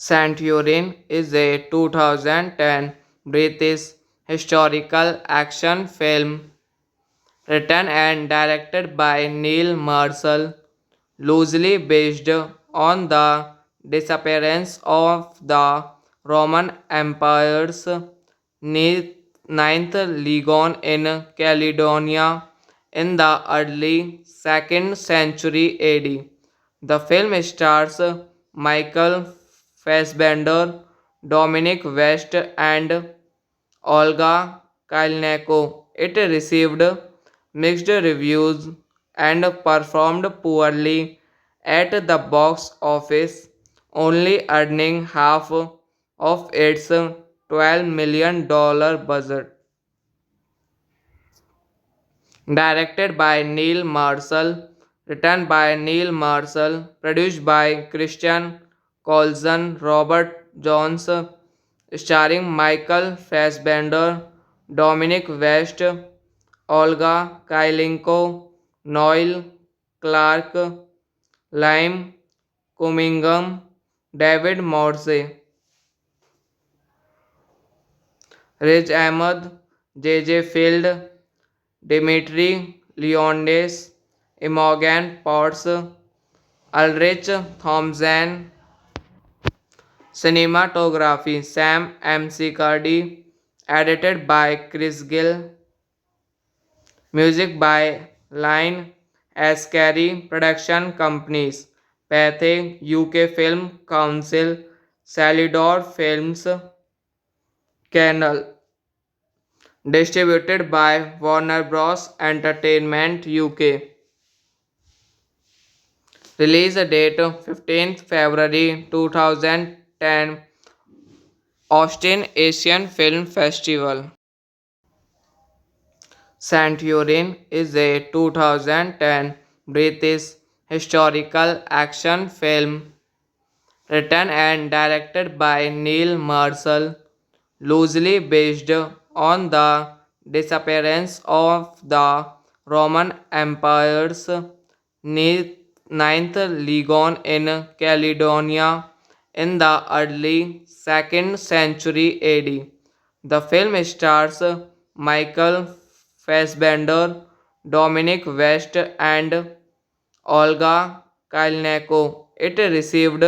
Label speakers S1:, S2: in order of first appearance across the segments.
S1: Santorin is a 2010 British historical action film written and directed by Neil Marshall, loosely based on the disappearance of the Roman Empire's ninth legion in Caledonia in the early 2nd century AD. The film stars Michael Fassbender, Dominic West, and Olga Kurylenko. It received mixed reviews and performed poorly at the box office, only earning half of its $12 million budget. Directed by Neil Marshall, written by Neil Marshall, produced by Christian Colson, Robert Jones, starring Michael Fassbender, Dominic West, Olga Kurylenko, Noel Clark, Lime Cunningham, David Morse, Riz Ahmed, J. Field, Dimitri Leondes, Imogen Potts, Ulrich Thompson, cinematography Sam McCarty, edited by Chris Gill, music by Line Ascari, production companies Pathé, UK Film Council, Salidor Films, Canal, distributed by Warner Bros. Entertainment UK. Release date 15th February 2010, Austin Asian Film Festival. Santorin is a 2010 British historical action film written and directed by Neil Marshall, loosely based on the disappearance of the Roman Empire's ninth legion in Caledonia in the early 2nd century AD. The film stars Michael Fassbender, Dominic West, and Olga Kurylenko. It received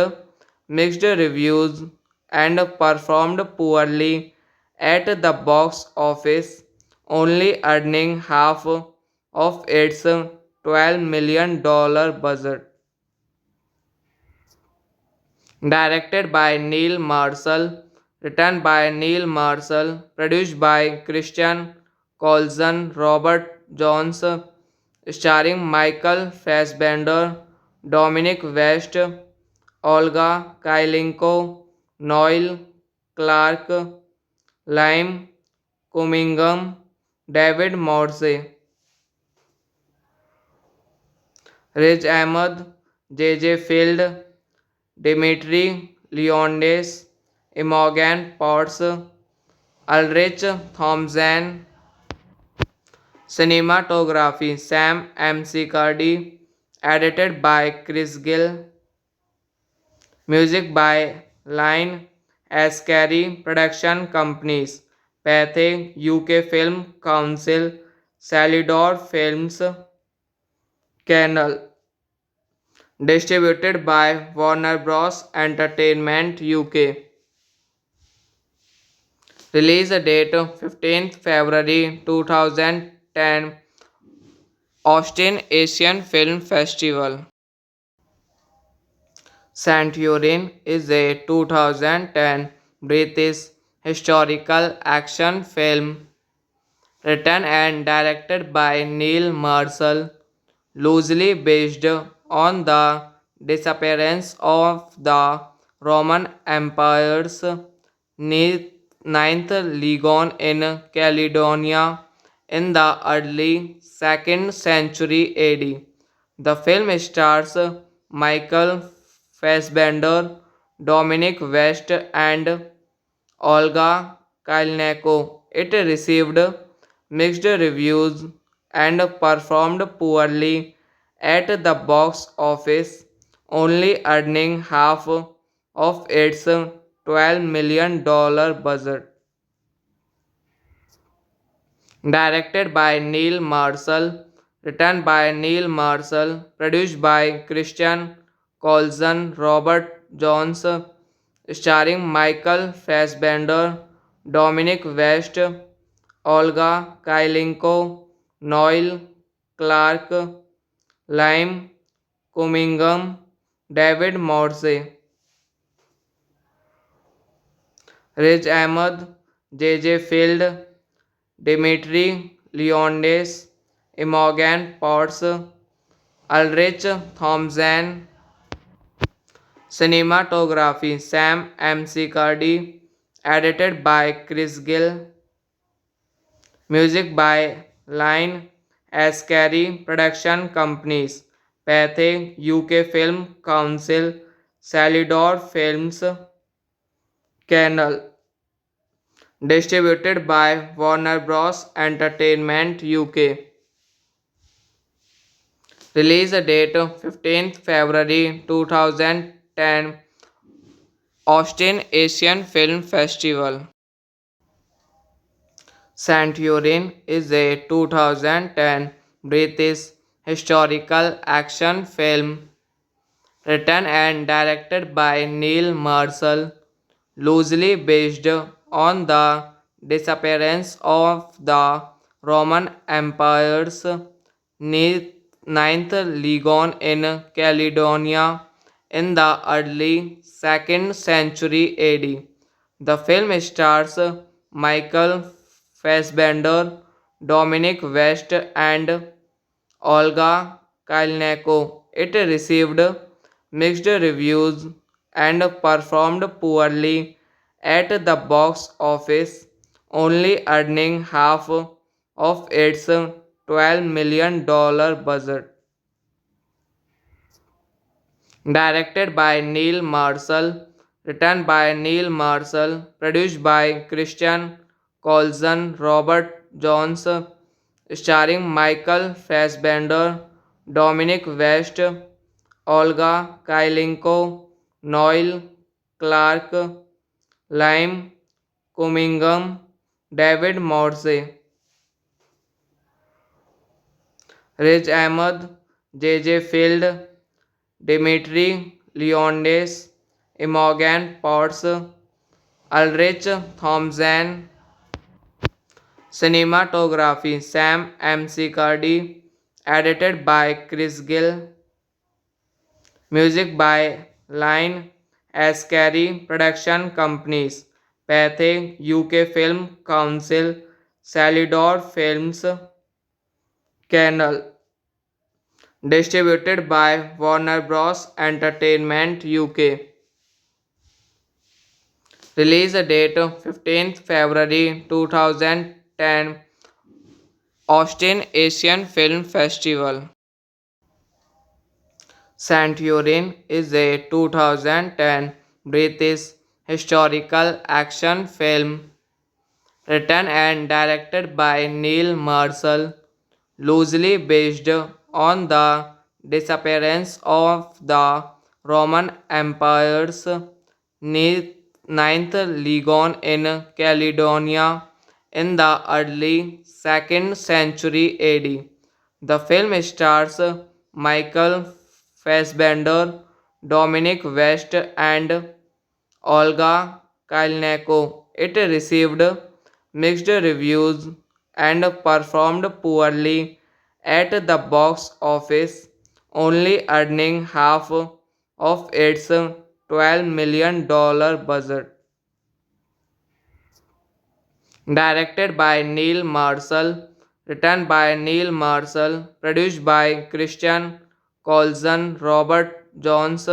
S1: mixed reviews and performed poorly at the box office, only earning half of its $12 million budget. Directed by Neil Marshall, written by Neil Marshall, produced by Christian Colson, Robert Jones, starring Michael Fassbender, Dominic West, Olga Kurylenko, Noel Clark, Lime Cunningham, David Morse, Riz Ahmed, J. Field, Dimitri Leondes, Imogen Potts, Ulrich Thompson, cinematography Sam McCarty, edited by Chris Gill, music by Line Ascari, production companies Pathé, UK Film Council, Salidor Films, Canal, distributed by Warner Bros. Entertainment UK. Release date 15th February 2010, Austin Asian Film Festival. Santorin is a 2010 British historical action film written and directed by Neil Marshall, loosely based on the disappearance of the Roman Empire's ninth legion in Caledonia in the early 2nd century AD. The film stars Michael Fassbender, Dominic West, and Olga Kurylenko. It received mixed reviews and performed poorly at the box office, only earning half of its $12 million budget. Directed by Neil Marshall, written by Neil Marshall, produced by Christian Colson, Robert Jones, starring Michael Fassbender, Dominic West, Olga Kurylenko, Noel Clark, Lime Cunningham, David Morse, Riz Ahmed, J. Field, Dimitri Leondes, Imogen Potts, Ulrich Thompson, cinematography Sam McCarty, edited by Chris Gill, music by Line Ascari, production companies Pathé, UK Film Council, Salidor Films, Canal, distributed by Warner Bros. Entertainment UK. Release date 15th February 2010, Austin Asian Film Festival. Centurion is a 2010 British historical action film written and directed by Neil Marshall, loosely based on the disappearance of the Roman Empire's ninth legion in Caledonia in the early 2nd century AD. The film stars Michael Fassbender, Dominic West, and Olga Kurylenko. It received mixed reviews and performed poorly at the box office, only earning half of its $12 million budget. Directed by Neil Marshall, written by Neil Marshall, produced by Christian Colson, Robert Jones, starring Michael Fassbender, Dominic West, Olga Kurylenko, Noel Clark, Lime Cunningham, David Morse, Riz Ahmed, J. Field, Dimitri Leondes, Imogen Potts, Ulrich Thompson, cinematography Sam McCarty, edited by Chris Gill, music by Line Ascari, production companies Pathé, UK Film Council, Salidor Films, Canal, distributed by Warner Bros. Entertainment UK. Release date 15th February 2010, Austin Asian Film Festival. Centurion is a 2010 British historical action film written and directed by Neil Marshall, loosely based on the disappearance of the Roman Empire's ninth legion in Caledonia in the early 2nd century AD. The film stars Michael Fassbender, Dominic West, and Olga Kurylenko. It received mixed reviews and performed poorly at the box office, only earning half of its $12 million budget. Directed by Neil Marshall, written by Neil Marshall, produced by Christian Colson, Robert Jones,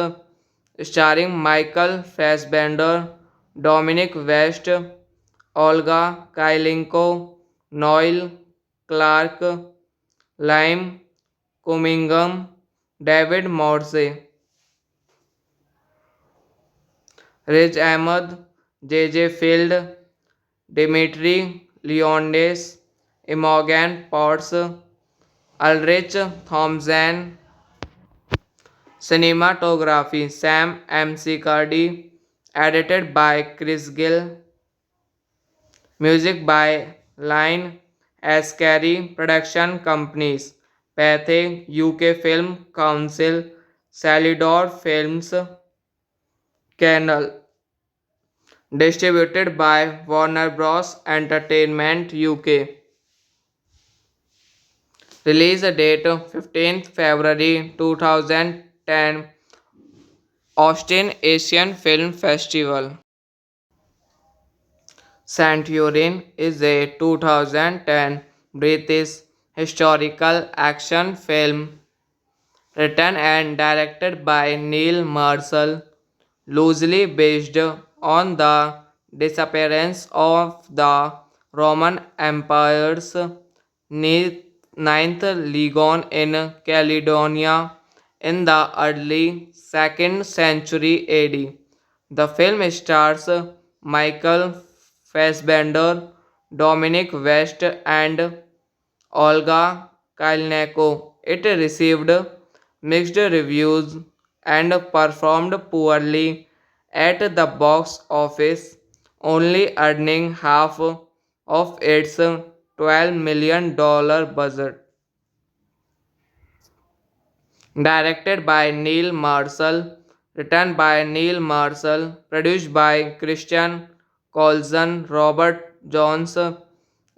S1: starring Michael Fassbender, Dominic West, Olga Kurylenko, Noel Clark, Lime Cunningham, David Morse, Riz Ahmed, J. Field, Dimitri Leondes, Imogen Potts, Ulrich Thompson, cinematography Sam McCarty, edited by Chris Gill, music by Line Ascari Production Companies, Pathé UK Film Council, Salidor Films, Canal, distributed by Warner Bros. Entertainment UK. Release date 15th February 2010, Austin Asian Film Festival. Centurion is a 2010 British historical action film written and directed by Neil Marshall, loosely based on the disappearance of the Roman Empire's ninth legion in Caledonia in the early 2nd century AD. The film stars Michael Fassbender, Dominic West, and Olga Kurylenko. It received mixed reviews and performed poorly at the box office, only earning half of its $12 million budget. Directed by Neil Marshall, written by Neil Marshall, produced by Christian Colson, Robert Jones,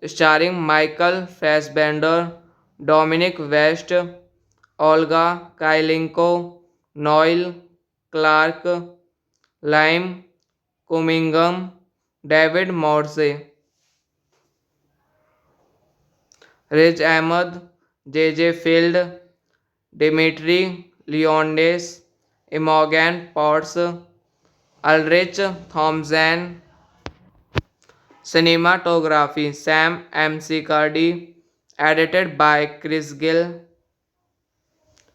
S1: starring Michael Fassbender, Dominic West, Olga Kurylenko, Noel Clark, Lime Cunningham, David Morse, Riz Ahmed, J. Field, Dimitri Leondes, Imogen Potts, Ulrich Thompson, cinematography Sam McCarty, edited by Chris Gill,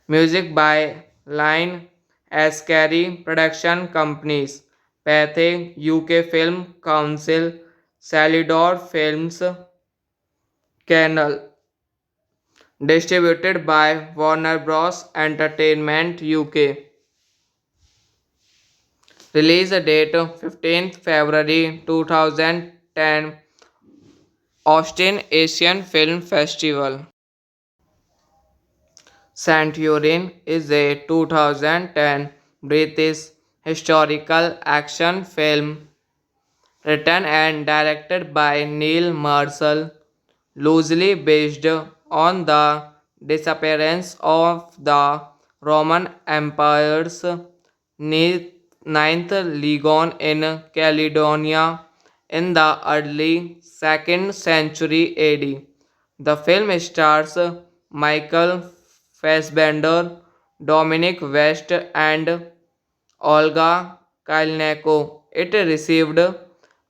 S1: music by Line Ascari Production Companies, Pathé UK Film Council, Salidor Films, Canal, distributed by Warner Bros. Entertainment UK. Release date 15th February 2010, Austin Asian Film Festival. Centurion is a 2010 British historical action film written and directed by Neil Marshall, loosely based on the disappearance of the Roman Empire's ninth legion in Caledonia in the early 2nd century AD. The film stars Michael Fassbender, Dominic West, and Olga Kurylenko. It received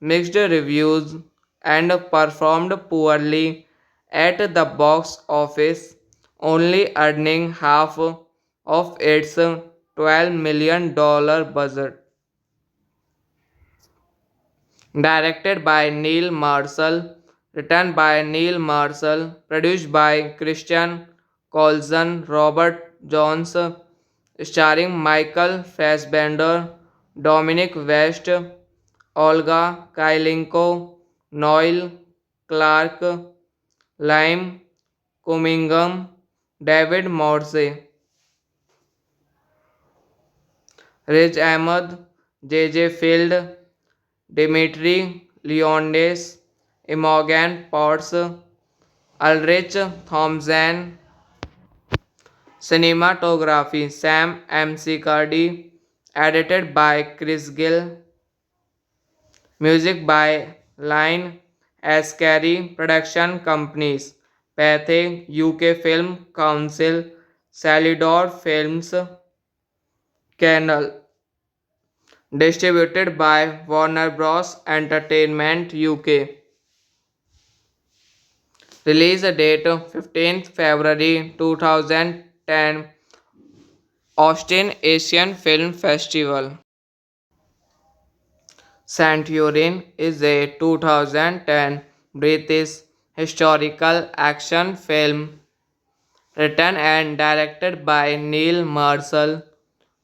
S1: mixed reviews and performed poorly at the box office, only earning half of its $12 million budget. Directed by Neil Marshall, written by Neil Marshall, produced by Christian Colson, Robert Jones, starring Michael Fassbender, Dominic West, Olga Kurylenko, Noel Clark, Lime Cunningham, David Morse, Riz Ahmed, J. Field, Dimitri Leondes, Imogen Potts, Ulrich Thompson, cinematography Sam McCarty, edited by Chris Gill, music by Line Ascari Production Companies, Pathé UK Film Council, Salidor Films, Canal, distributed by Warner Bros. Entertainment UK. Release date 15th February 2010, Austin Asian Film Festival. Centurion is a 2010 British historical action film written and directed by Neil Marshall,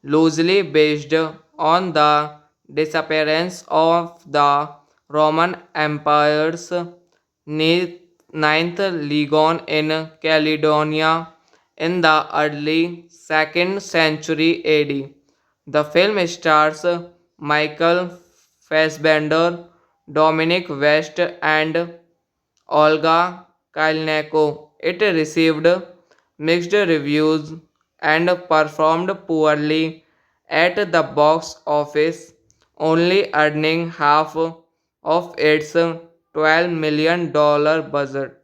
S1: loosely based on the disappearance of the Roman Empire's ninth legion in Caledonia in the early 2nd century AD. The film stars Michael Fassbender, Dominic West, and Olga Kurylenko. It received mixed reviews and performed poorly at the box office, only earning half of its $12 million budget.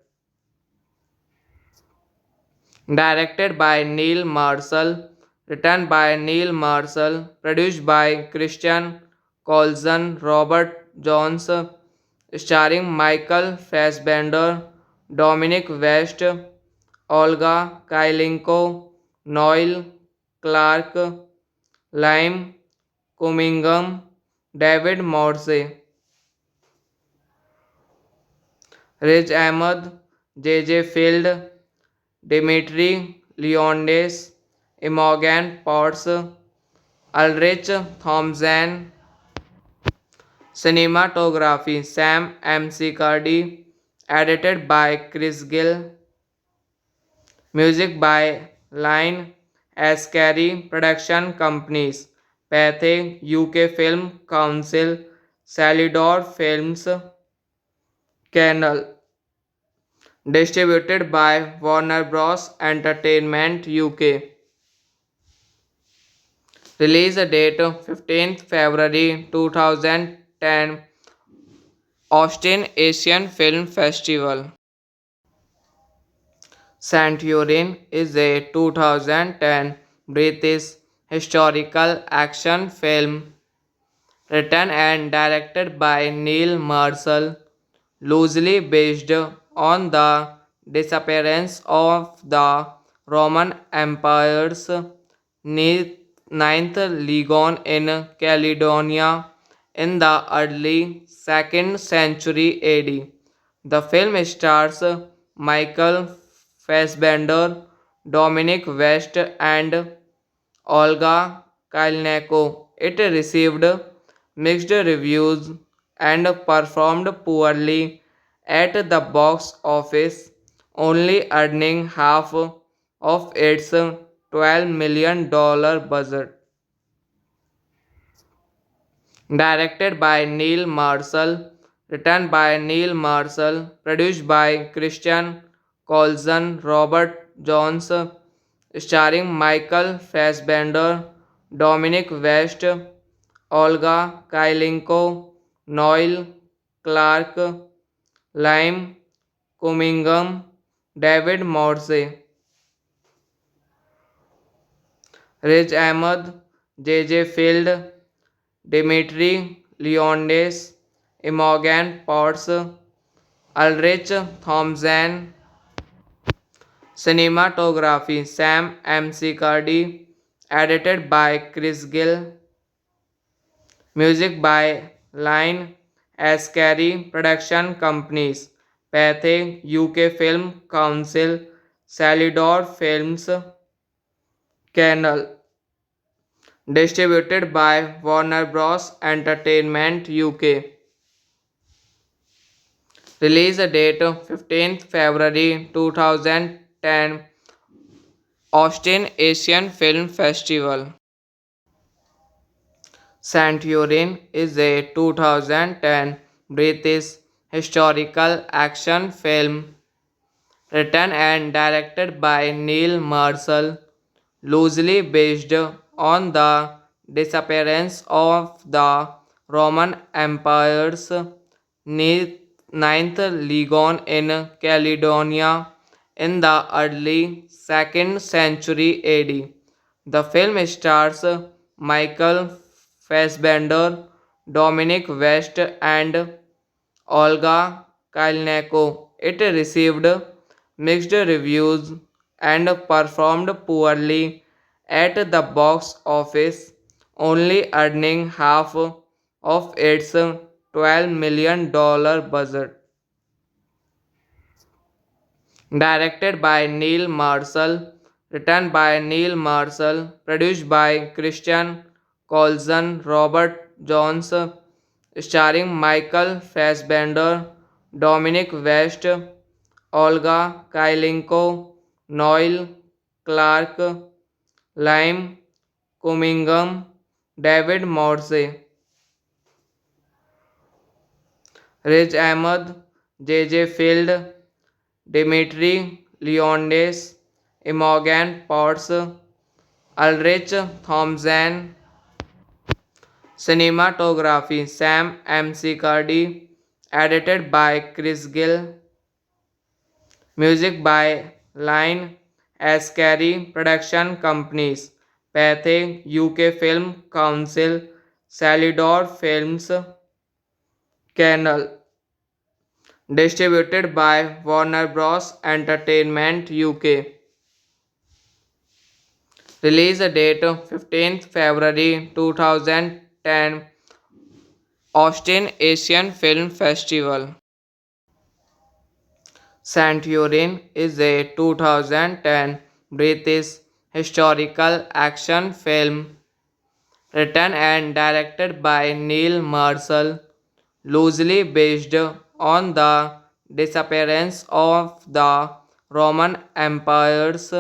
S1: Directed by Neil Marshall, written by Neil Marshall, produced by Christian Colson, Robert Jones, starring Michael Fassbender, Dominic West, Olga Kurylenko, Noel Clark, Lime Cunningham, David Morse, Riz Ahmed, J. Field, Dimitri Leondes, Imogen Potts, Ulrich Thompson, cinematography Sam McCarty, edited by Chris Gill, music by Line Ascari, production companies Pathé, UK Film Council, Salidor Films, Canal, distributed by Warner Bros. Entertainment UK. Release date 15th February 2010, Austin Asian Film Festival. Centurion is a 2010 British historical action film written and directed by Neil Marshall, loosely based on the disappearance of the Roman Empire's ninth legion in Caledonia in the early 2nd century AD. The film stars Michael Fassbender, Dominic West, and Olga Kurylenko. It received mixed reviews and performed poorly at the box office, only earning half of its $12 million budget. Directed by Neil Marshall, written by Neil Marshall, produced by Christian Colson, Robert Jones, starring Michael Fassbender, Dominic West, Olga Kurylenko, Noel Clark, Lime Cunningham, David Morse, Riz Ahmed, J. Field, Dimitri Leondes, Imogen Potts, Ulrich Thompson, cinematography Sam McCarty, edited by Chris Gill, music by Line Ascari, production companies Pathé, UK Film Council, Salidor Films, Canal, distributed by Warner Bros. Entertainment UK. Release date 15th February 2010, Austin Asian Film Festival. Centurion is a 2010 British historical action film written and directed by Neil Marshall, loosely based on the disappearance of the Roman Empire's ninth legion in Caledonia in the early 2nd century AD. The film stars Michael Fassbender, Dominic West, and Olga Kurylenko. It received mixed reviews and performed poorly at the box office, only earning half of its $12 million budget. Directed by Neil Marshall, written by Neil Marshall, produced by Christian Coulson, Robert Jones, starring Michael Fassbender, Dominic West, Olga Kurylenko, Noel Clark, Lime Cunningham, David Morse, Riz Ahmed, J. Field, Dimitri Leondes, Imogen Potts, Ulrich Thompson. Cinematography Sam McCarthy. Edited by Chris Gill. Music by Line Ascari. Production companies Pathé UK Film Council, Salidor Films, Canal. Distributed by Warner Bros. Entertainment UK. Release date 15th February 2010. Austin Asian Film Festival. Centurion is a 2010 British historical action film written and directed by Neil Marshall, loosely based on the disappearance of the Roman Empire's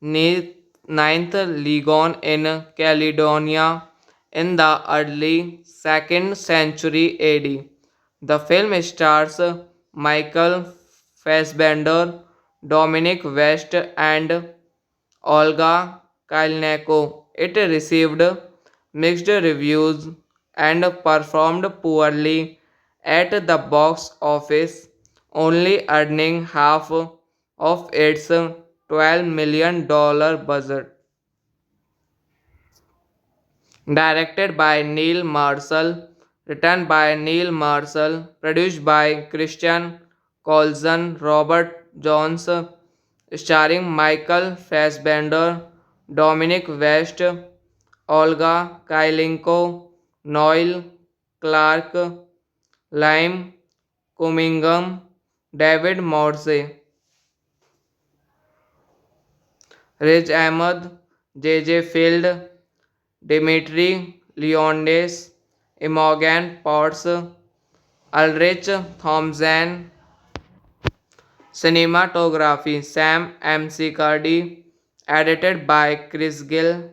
S1: ninth legion in Caledonia in the early 2nd century AD. The film stars Michael Fassbender, Dominic West, and Olga Kurylenko. It received mixed reviews and performed poorly at the box office, only earning half of its $12 million budget. Directed by Neil Marshall, written by Neil Marshall, produced by Christian Coulson, Robert Jones, starring Michael Fassbender, Dominic West, Olga Kurylenko, Noel Clark, Lime Cunningham, David Morse, Riz Ahmed, J. Field, Dimitri Leondes, Imogen Potts, Ulrich Thompson. Cinematography Sam McCarthy. Edited by Chris Gill.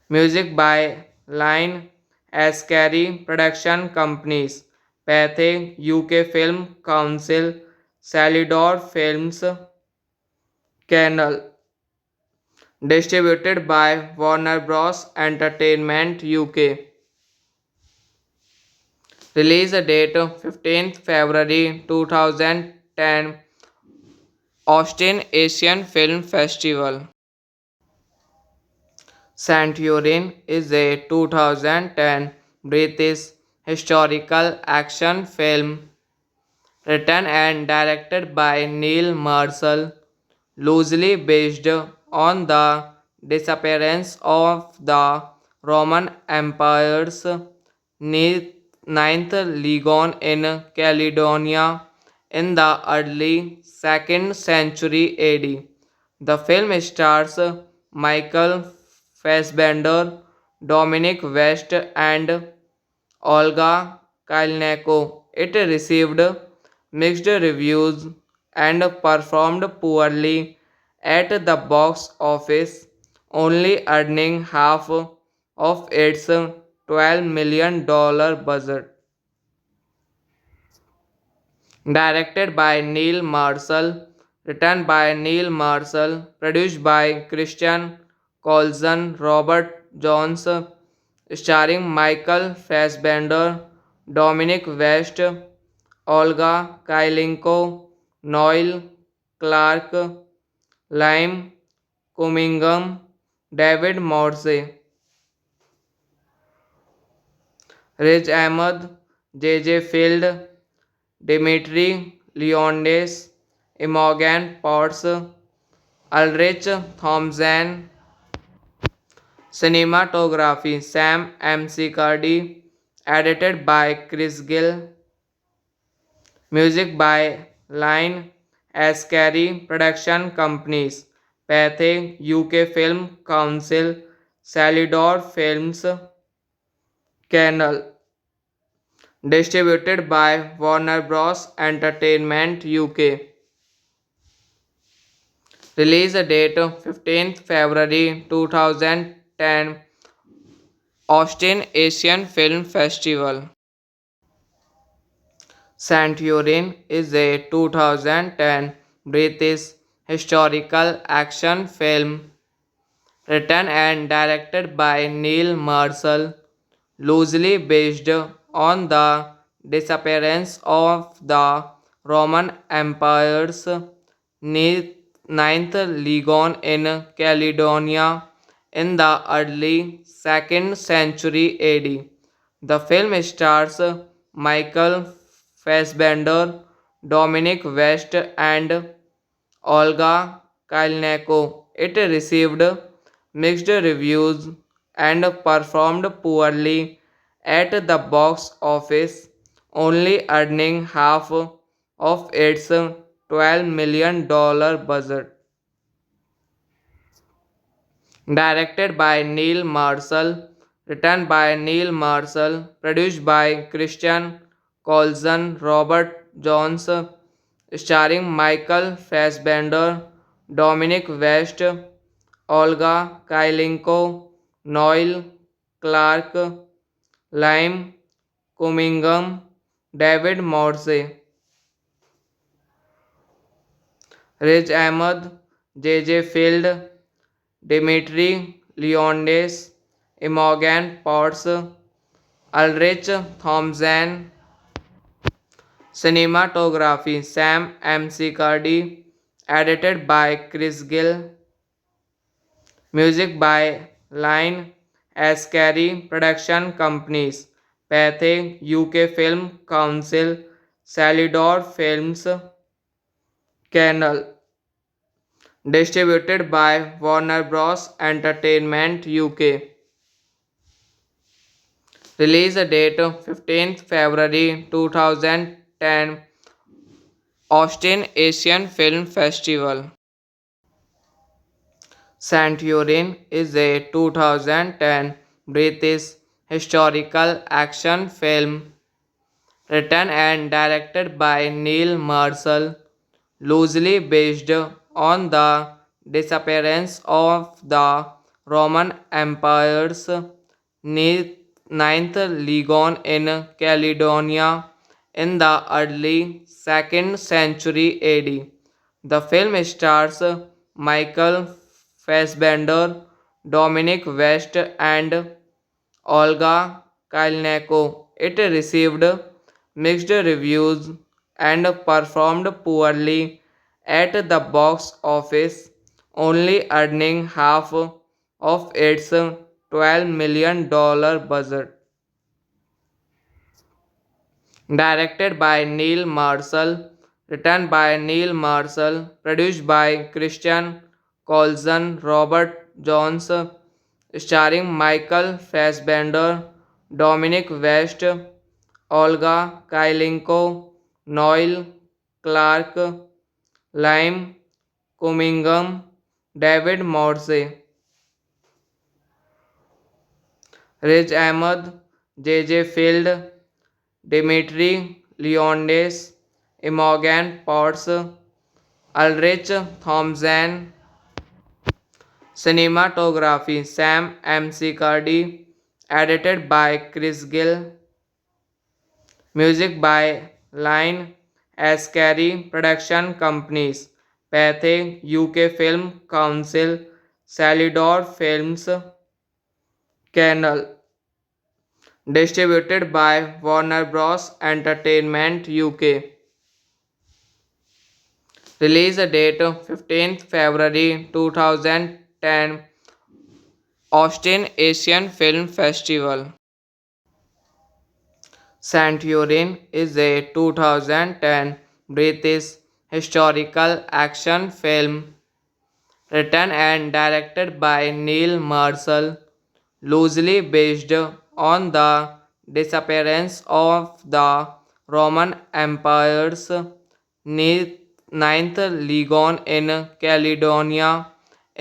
S1: Music by Line Ascari. Production companies Pathé UK Film Council, Salidor Films, Canal. Distributed by Warner Bros. Entertainment UK. Release date 15th February 2010. Austin Asian Film Festival. Centurion is a 2010 British historical action film written and directed by Neil Marshall, loosely based on the disappearance of the Roman Empire's ninth legion in Caledonia in the early 2nd century AD. The film stars Michael Fassbender, Dominic West, and Olga Kurylenko. It received mixed reviews and performed poorly at the box office, only earning half of its $12 million budget. Directed by Neil Marshall, written by Neil Marshall, produced by Christian Coulson, Robert Jones, starring Michael Fassbender, Dominic West, Olga Kurylenko, Noel Clark, Lime Cunningham, David Morse, Riz Ahmed, J. Field, Dimitri Leondes, Imogen Potts, Ulrich Thompson. Cinematography Sam McCarthy. Edited by Chris Gill. Music by Line Ascari. Production companies Pathé UK Film Council, Salidor Films Channel. Distributed by Warner Bros. Entertainment UK. Release date 15th February 2010. Austin Asian Film Festival. Centurion is a 2010 British historical action film written and directed by Neil Marshall, loosely based on the disappearance of the Roman Empire's ninth legion in Caledonia in the early 2nd century AD. The film stars Michael Fassbender, Dominic West, and Olga Kurylenko. It received mixed reviews and performed poorly at the box office, only earning half of its $12 million budget. Directed by Neil Marshall, written by Neil Marshall, produced by Christian Colson, Robert Jones, starring Michael Fassbender, Dominic West, Olga Kurylenko, Noel Clark, Lime Cunningham, David Morse, Riz Ahmed, J. Field, Dimitri Leondes, Imogen Potts, Ulrich Thompson. Cinematography Sam McCarty. Edited by Chris Gill. Music by Line Ascari. Production companies Pathé UK Film Council, Salidor Films Channel. Distributed by Warner Bros. Entertainment UK. Release date 15th February 2010. Austin Asian Film Festival. Centurion is a 2010 British historical action film written and directed by Neil Marshall, loosely based on the disappearance of the Roman Empire's ninth legion in Caledonia in the early 2nd century AD. The film stars Michael Fassbender, Dominic West, and Olga Kurylenko. It received mixed reviews and performed poorly at the box office, only earning half of its $12 million budget. Directed by Neil Marshall, written by Neil Marshall, produced by Christian Colson, Robert Jones, starring Michael Fassbender, Dominic West, Olga Kurylenko, Noel Clark, Lime Cunningham, David Morse, Riz Ahmed, J. Field, Dimitri Leondes, Imogen Potts, Ulrich Thompson. Cinematography Sam McCarty. Edited by Chris Gill. Music by Line Ascari. Production companies Pathé UK Film Council, Salidor Films Channel. Distributed by Warner Bros. Entertainment UK. Release date 15th February 2010. Austin Asian Film Festival. Centurion is a 2010 British historical action film written and directed by Neil Marshall, loosely based on the disappearance of the Roman Empire's ninth legion in Caledonia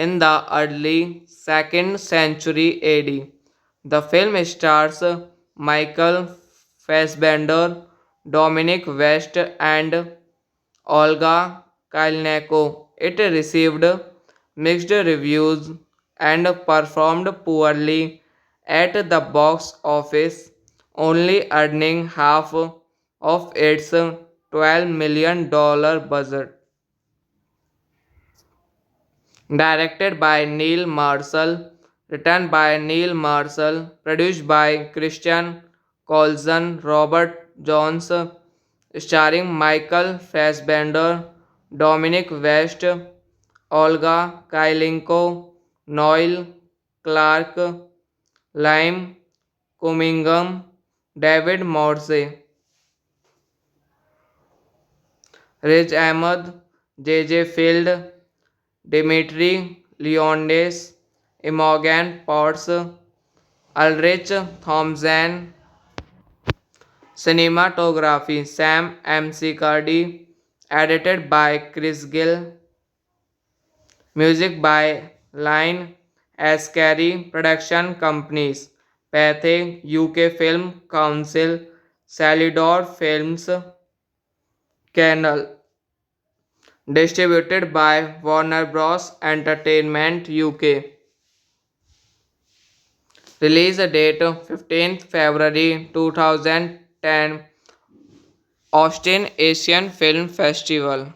S1: in the early 2nd century AD. The film stars Michael Fassbender, Dominic West, and Olga Kurylenko. It received mixed reviews and performed poorly at the box office, only earning half of its $12 million budget. Directed by Neil Marshall, written by Neil Marshall, produced by Christian Colson, Robert Jones, starring Michael Fassbender, Dominic West, Olga Kurylenko, Noel Clark, Lime Cunningham, David Morse, Riz Ahmed, J. Field, Dimitri Leondes, Imogen Potts, Ulrich Thompson. Cinematography Sam McCarty. Edited by Chris Gill. Music by Line Ascari. Production companies Pathé UK Film Council, Salidor Films, Canal. Distributed by Warner Bros. Entertainment UK. Release date 15th February 2010. Austin Asian Film Festival.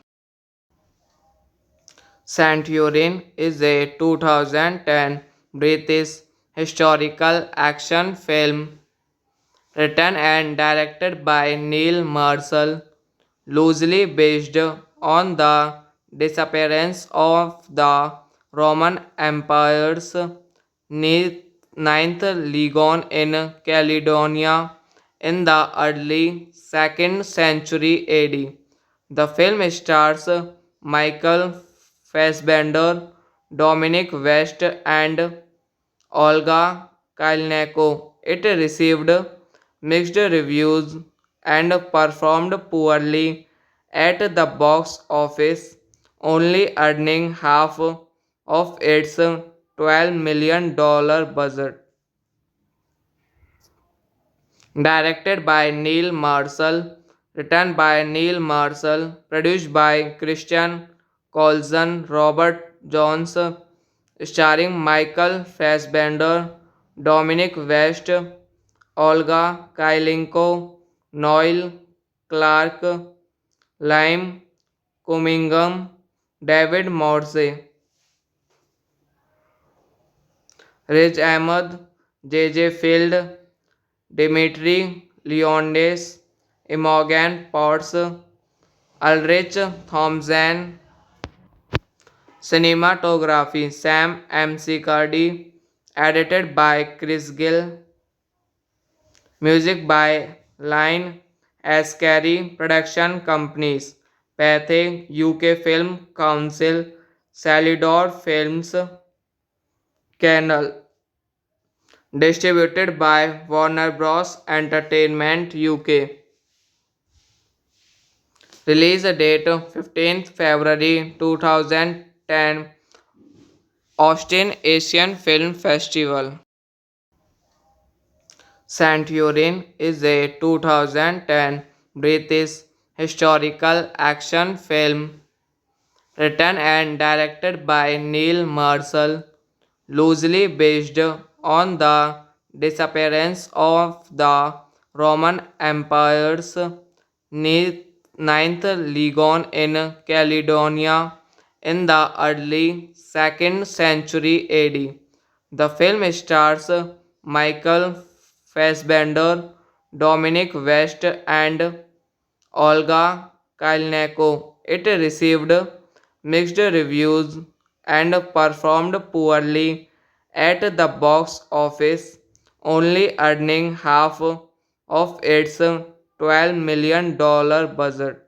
S1: Centurion is a 2010 British historical action film written and directed by Neil Marshall, loosely based on the disappearance of the Roman Empire's ninth legion in Caledonia in the early 2nd century AD. The film stars Michael Fassbender, Dominic West, and Olga Kurylenko. It received mixed reviews and performed poorly at the box office, only earning half of its $12 million budget. Directed by Neil Marshall, written by Neil Marshall, produced by Christian Colson, Robert Jones, starring Michael Fassbender, Dominic West, Olga Kurylenko, Noel Clark, Lime Cunningham, David Morse, Riz Ahmed, J. Field, Dimitri Leondes, Imogen Potts, Ulrich Thompson. Cinematography Sam McCarty. Edited by Chris Gill. Music by Line Ascari. Production companies Pathé UK Film Council, Salidor Films, Canal. Distributed by Warner Bros. Entertainment UK. Release date 15th February 2010. Austin Asian Film Festival. Centurion is a 2010 British historical action film written and directed by Neil Marshall, loosely based on the disappearance of the Roman Empire's ninth legion in Caledonia in the early 2nd century AD. The film stars Michael Fassbender, Dominic West, and Olga Kurylenko. It received mixed reviews and performed poorly at the box office, only earning half of its $12 million budget.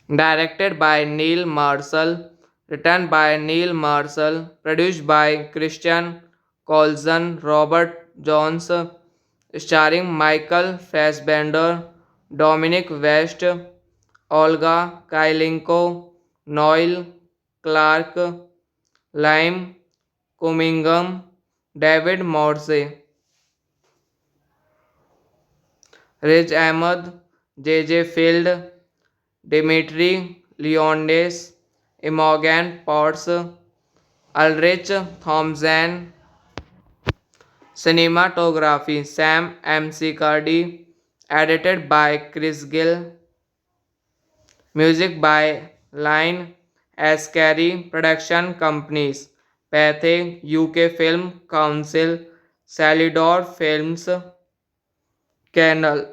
S1: Directed by Neil Marshall, written by Neil Marshall, produced by Christian Colson, Robert Jones, starring Michael Fassbender, Dominic West, Olga Kurylenko, Noel Clark, Lime, Cunningham, David Morse, Riz Ahmed, J. Field, Dimitri Leondes, Imogen Potts, Ulrich Thompson, cinematography Sam McCarthy, edited by Chris Gill, music by Line Ascari Production Companies, Pathé UK Film Council, Salidor Films, Canal,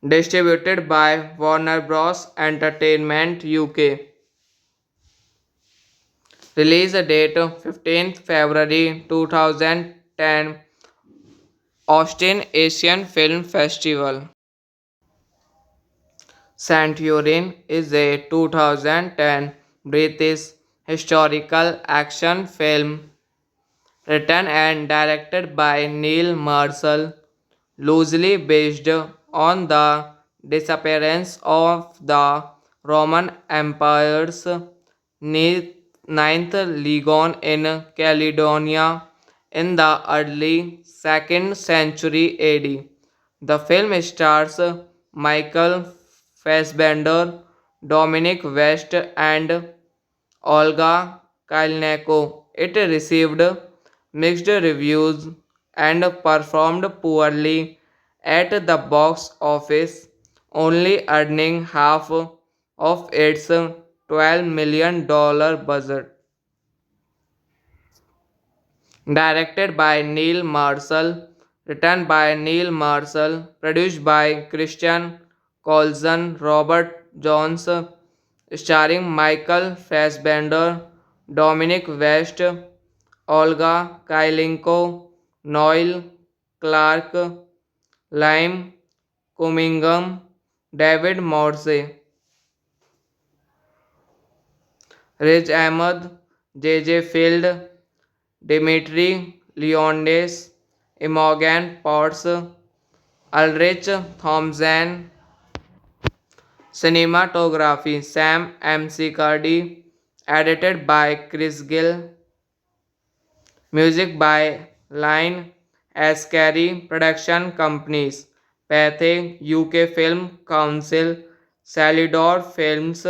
S1: distributed by Warner Bros. Entertainment UK. Release date 15th February 2010, Austin Asian Film Festival. Centurion is a 2010 British historical action film written and directed by Neil Marshall, loosely based on the disappearance of the Roman Empire's ninth legion in Caledonia in the early 2nd century AD. The film stars Michael Fassbender, Dominic West, and Olga Kurylenko. It received mixed reviews and performed poorly at the box office, only earning half of its $12 million budget. Directed by Neil Marshall, written by Neil Marshall, produced by Christian Colson, Robert Jones, starring Michael Fassbender, Dominic West, Olga Kurylenko, Noel Clark, Lime Cunningham, David Morse, Riz Ahmed, J. Field, Dimitri Leondes, Imogen Potts, Ulrich Thompson, cinematography Sam McCarthy, edited by Chris Gill, music by Line Ascari Production Companies, Pathé UK Film Council, Salidor Films,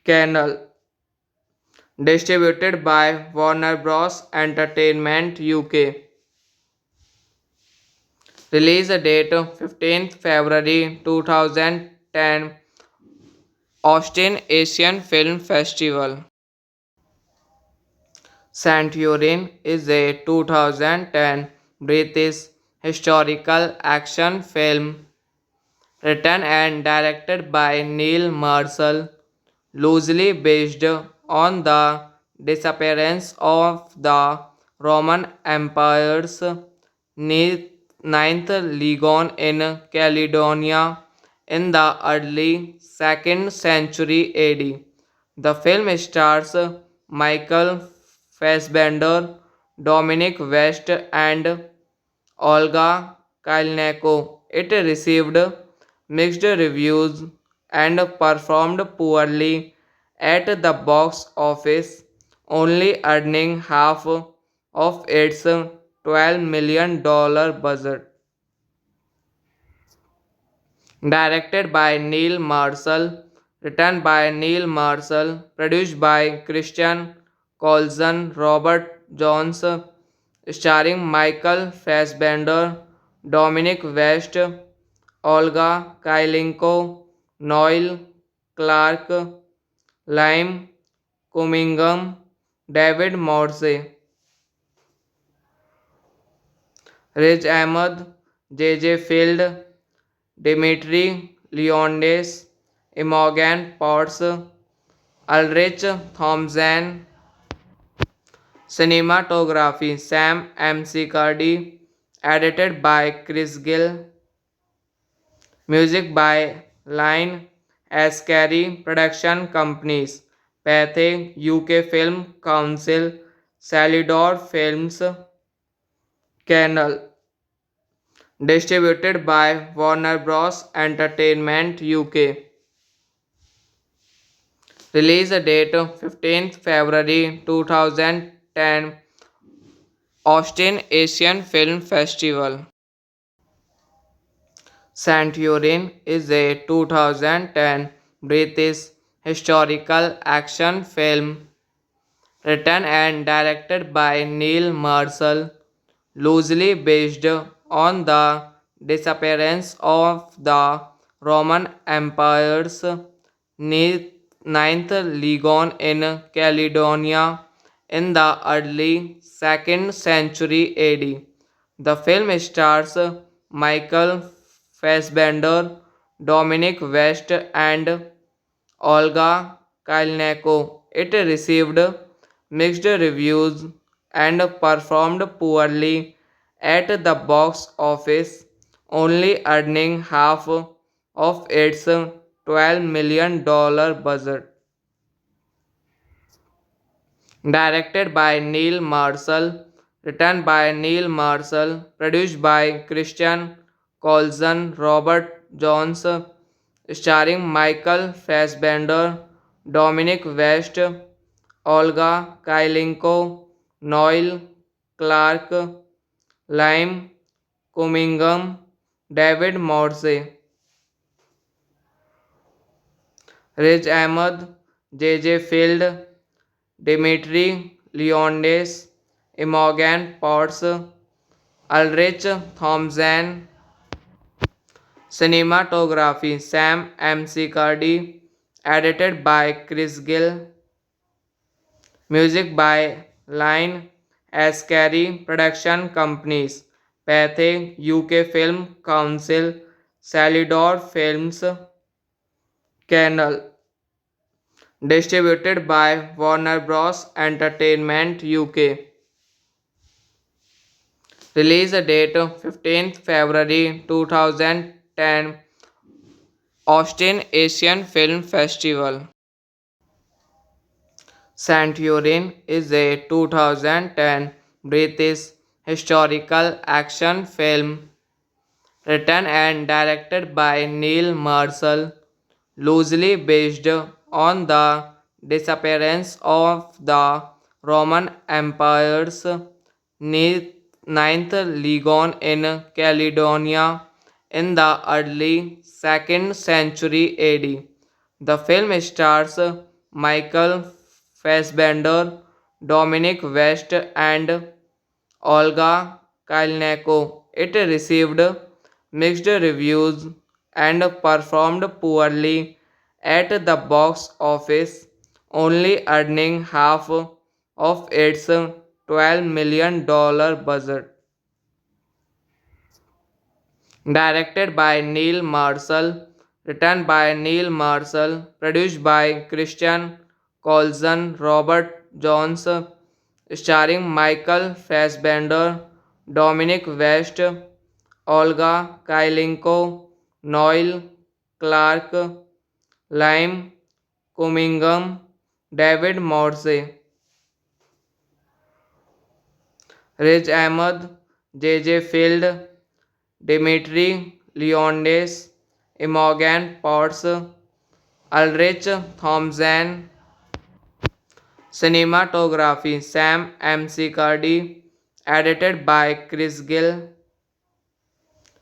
S1: Canal, distributed by Warner Bros. Entertainment UK. Release date 15th February 2010, Austin Asian Film Festival. Centurion is a 2010 British historical action film written and directed by Neil Marshall, loosely based on the disappearance of the Roman Empire's ninth legion in Caledonia in the early 2nd century AD. The film stars Michael Fassbender, Dominic West, and Olga Kurylenko. It received mixed reviews and performed poorly at the box office, only earning half of its $12 million budget. Directed by Neil Marshall, written by Neil Marshall, produced by Christian Colson, Robert Jones, starring Michael Fassbender, Dominic West, Olga Kurylenko, Noel Clark, Lime Cunningham, David Morse, Riz Ahmed, J. Field, Dimitri Leondes, Imogen Potts, Ulrich Thompson, cinematography Sam McCarthy, edited by Chris Gill, music by Line Ascari Production Companies, Pathé UK Film Council, Salidor Films, Canal, distributed by Warner Bros. Entertainment UK. Release date 15th February 2010. Austin Asian Film Festival. Centurion is a 2010 British historical action film written and directed by Neil Marshall, loosely based on the disappearance of the Roman Empire's ninth legion in Caledonia in the early 2nd century AD. The film stars Michael Fassbender, Dominic West, and Olga Kurylenko. It received mixed reviews and performed poorly at the box office, only earning half of its $12 million budget. Directed by Neil Marshall, written by Neil Marshall, produced by Christian Colson, Robert Jones, starring Michael Fassbender, Dominic West, Olga Kurylenko, Noel Clark, Lime Cunningham, David Morse, Riz Ahmed, J. Field, Dimitri Leonidas, Imogen Potts, Ulrich Thompson. Cinematography Sam McCarthy. Edited by Chris Gill. Music by Line Ascari. Production companies Pathé UK Film Council, Salidor Films, Canal. Distributed by Warner Bros. Entertainment UK. Release date 15th February 2010. Austin Asian Film Festival. Centurion is a 2010 British historical action film written and directed by Neil Marshall, loosely based on the disappearance of the Roman Empire's ninth legion in Caledonia in the early 2nd century AD. The film stars Michael Fassbender, Dominic West, and Olga Kurylenko. It received mixed reviews and performed poorly at the box office, only earning half of its $12 million budget. Directed by Neil Marshall, written by Neil Marshall, produced by Christian Colson, Robert Jones, starring Michael Fassbender, Dominic West, Olga Kurylenko, Noel Clark, Lime Cunningham, David Morse, Riz Ahmed, J. Field, Dimitri Leonidas, Imogen Potts, Ulrich Thompson. Cinematography Sam McCarthy. Edited by Chris Gill.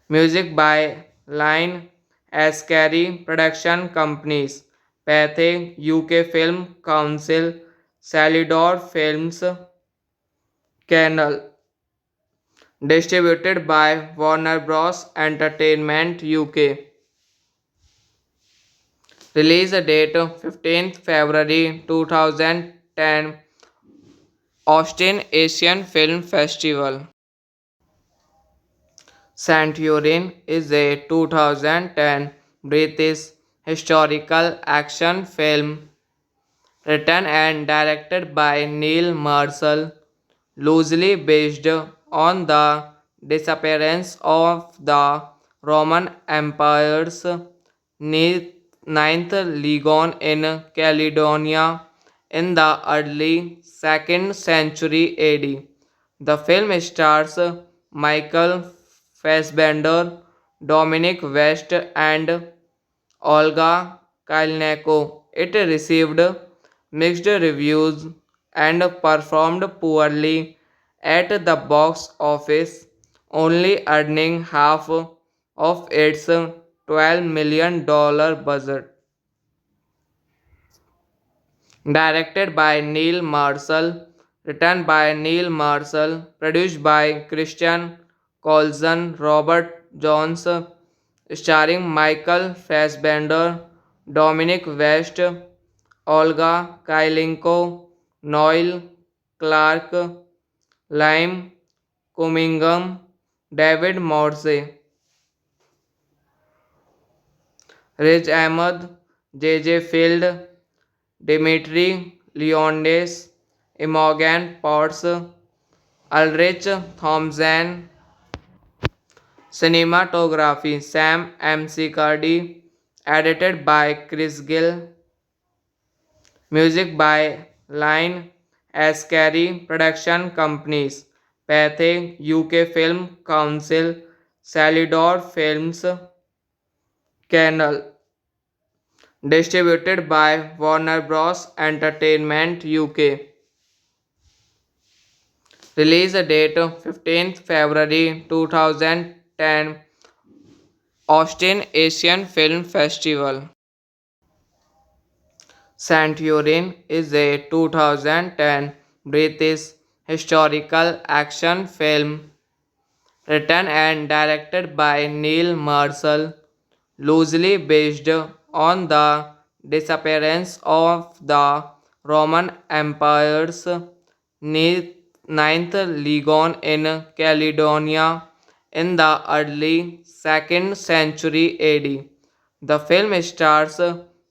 S1: Music by Line Ascari. Production companies Pathé UK Film Council, Salidor Films, Canal. Distributed by Warner Bros. Entertainment UK. Release date 15th February 2010. Austin Asian Film Festival. Centurion is a 2010 British historical action film written and directed by Neil Marshall, loosely based on the disappearance of the Roman Empire's ninth legion in Caledonia in the early 2nd century AD. The film stars Michael Fassbender, Dominic West, and Olga Kurylenko. It received mixed reviews and performed poorly at the box office, only earning half of its $12 million budget. Directed by Neil Marshall, written by Neil Marshall, produced by Christian Colson, Robert Jones, starring Michael Fassbender, Dominic West, Olga Kurylenko, Noel Clark, Lime Cunningham, David Morse, Riz Ahmed, J. Field, Dimitri Leondes, Imogen Potts, Ulrich Thompson, cinematography Sam McCarty, edited by Chris Gill, music by Line Ascari, production companies Pathé, UK Film Council, Salidor Films, Canal, distributed by Warner Bros. Entertainment UK. Release date 15th February 2010, Austin Asian Film Festival. Centurion is a 2010 British historical action film written and directed by Neil Marshall, loosely based on the disappearance of the Roman Empire's ninth legion in Caledonia in the early 2nd century AD. The film stars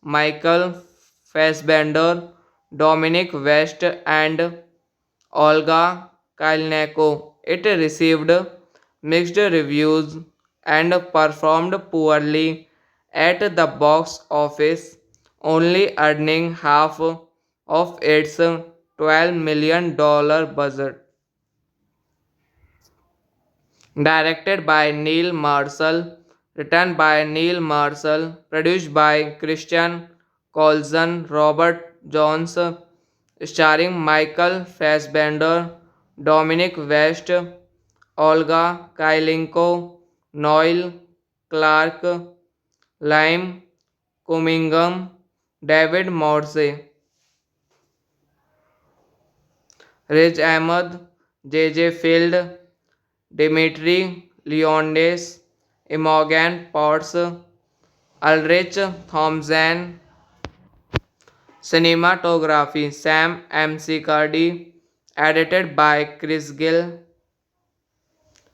S1: Michael Fassbender, Dominic West, and Olga Kurylenko. It received mixed reviews and performed poorly at the box office, only earning half of its $12 million budget. Directed by Neil Marshall, written by Neil Marshall, produced by Christian Colson, Robert Jones, starring Michael Fassbender, Dominic West, Olga Kurylenko, Noel Clark, Lime Cunningham, David Morse, Riz Ahmed, J. Field, Dimitri Leondes, Imogen Potts, Ulrich Thompson, cinematography Sam McCarty, edited by Chris Gill,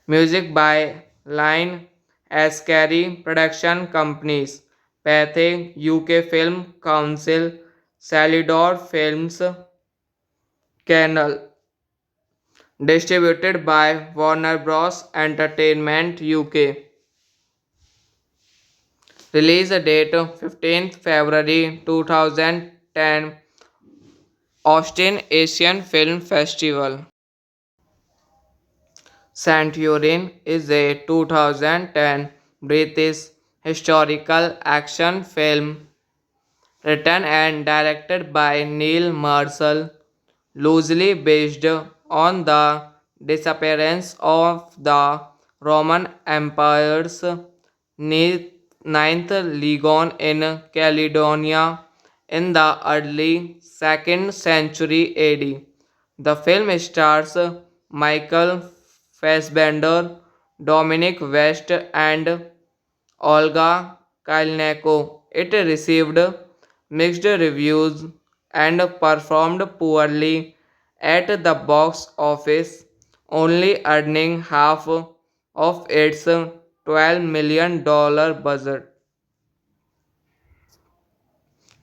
S1: music by Line Ascari, production companies Pathé, UK Film Council, Salidor Films, Canal, distributed by Warner Bros. Entertainment UK. Release date 15th February 2010, Austin Asian Film Festival. Centurion is a 2010 British historical action film written and directed by Neil Marshall, loosely based on the disappearance of the Roman Empire's ninth legion in Caledonia in the early 2nd century AD. The film stars Michael Fassbender, Dominic West, and Olga Kurylenko. It received mixed reviews and performed poorly at the box office, only earning half of its $12 million budget.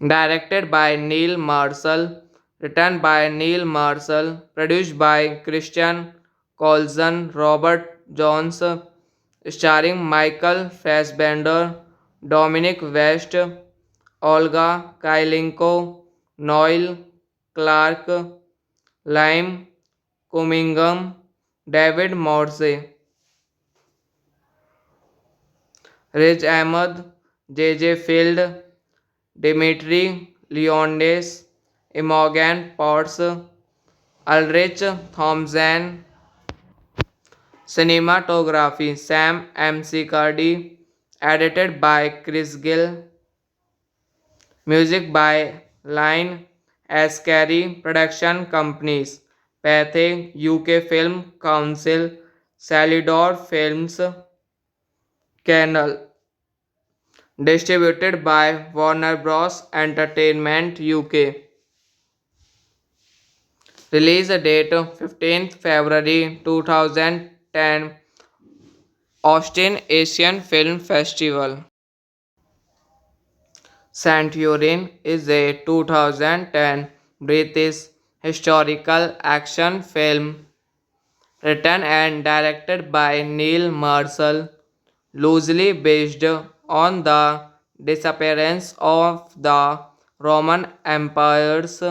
S1: Directed by Neil Marshall, written by Neil Marshall, produced by Christian Colson, Robert Jones, starring Michael Fassbender, Dominic West, Olga Kurylenko, Noel Clark, Lime Cunningham, David Morse, Riz Ahmed, J. Field, Dimitri Leondes, Imogen Potts, Ulrich Thompson. Cinematography Sam McCarthy. Edited by Chris Gill. Music by Line Ascari. Production companies Pathé UK Film Council, Salidor Films, Canal. Distributed by Warner Bros. Entertainment UK. Release date 15th February 2010. Austin Asian Film Festival. Centurion is a 2010 British historical action film written and directed by Neil Marshall, loosely based on the disappearance of the Roman Empire's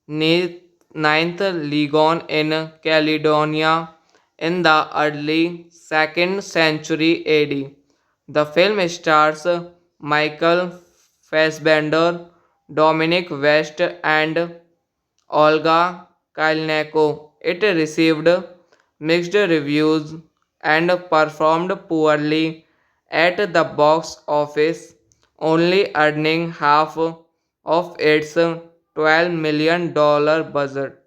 S1: ninth legion in Caledonia in the early 2nd century AD. The film stars Michael Fassbender, Dominic West, and Olga Kurylenko. It received mixed reviews and performed poorly at the box office, only earning half of its $12 million budget.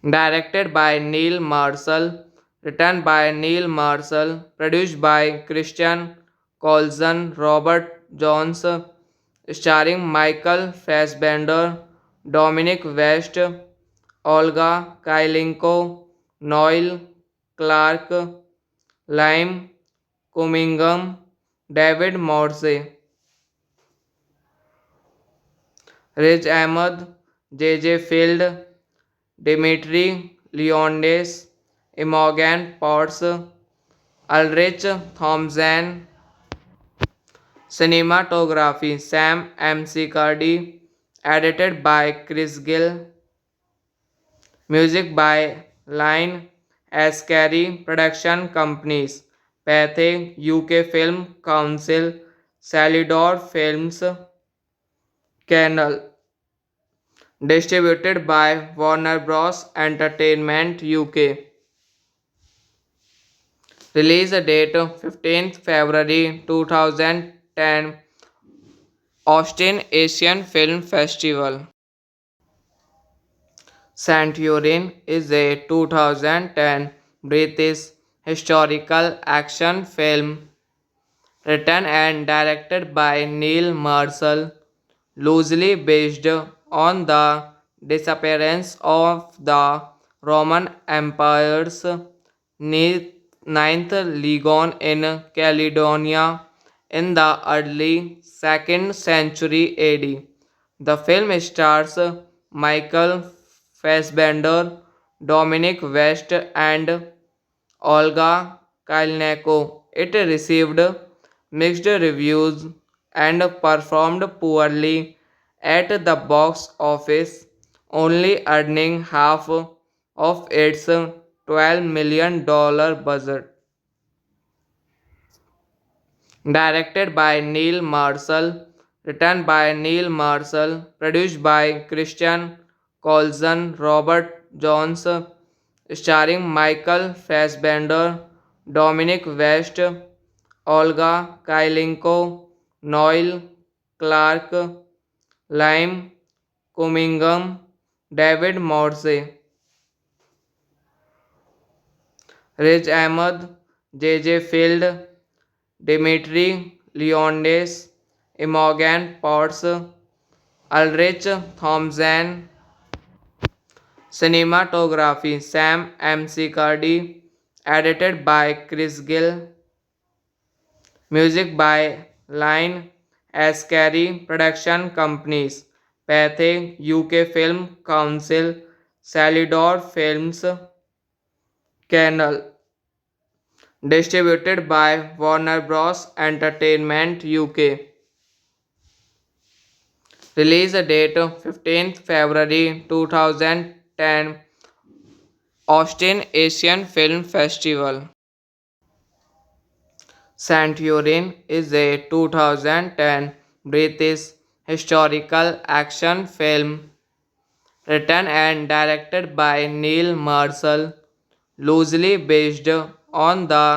S1: Directed by Neil Marshall, written by Neil Marshall, produced by Christian Colson, Robert Jones, starring Michael Fassbender, Dominic West, Olga Kurylenko, Noel Clark, Lime Cunningham, David Morse, Riz Ahmed, J. Field, Dimitri Leondes, Imogen Potts, Ulrich Thompson. Cinematography Sam McCarthy. Edited by Chris Gill. Music by Line Ascari. Production companies Pathé UK Film Council, Salidor Films, Canal. Distributed by Warner Bros. Entertainment UK. Release date 15th February 2010. Austin Asian Film Festival. Centurion is a 2010 British historical action film written and directed by Neil Marshall, loosely based on the disappearance of the Roman Empire's ninth legion in Caledonia in the early 2nd century AD. The film stars Michael Fassbender, Dominic West, and Olga Kurylenko. It received mixed reviews and performed poorly at the box office, only earning half of its $12 million budget. Directed by Neil Marshall, written by Neil Marshall, produced by Christian Colson, Robert Jones, starring Michael Fassbender, Dominic West, Olga Kurylenko, Noel Clark, Lime Cunningham, David Morse, Riz Ahmed, J. Field, Dimitri Leondes, Imogen Potts, Ulrich Thompson. Cinematography Sam McCarthy. Edited by Chris Gill. Music by Line Ascari. Production companies Pathé UK Film Council, Salidor Films, Canal. Distributed by Warner Bros. Entertainment UK. Release date 15th February 2010. Austin Asian Film Festival. Centurion is a 2010 British historical action film written and directed by Neil Marshall, loosely based on the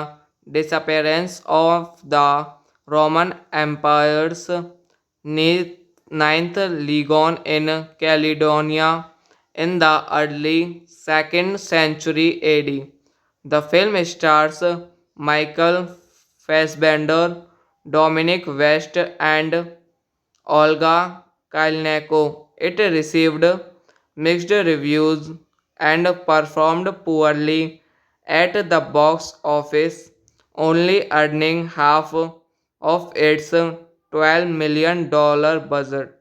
S1: disappearance of the Roman Empire's ninth legion in Caledonia in the early 2nd century AD. The film stars Michael Fassbender, Dominic West, and Olga Kurylenko. It received mixed reviews and performed poorly at the box office, only earning half of its $12 million budget.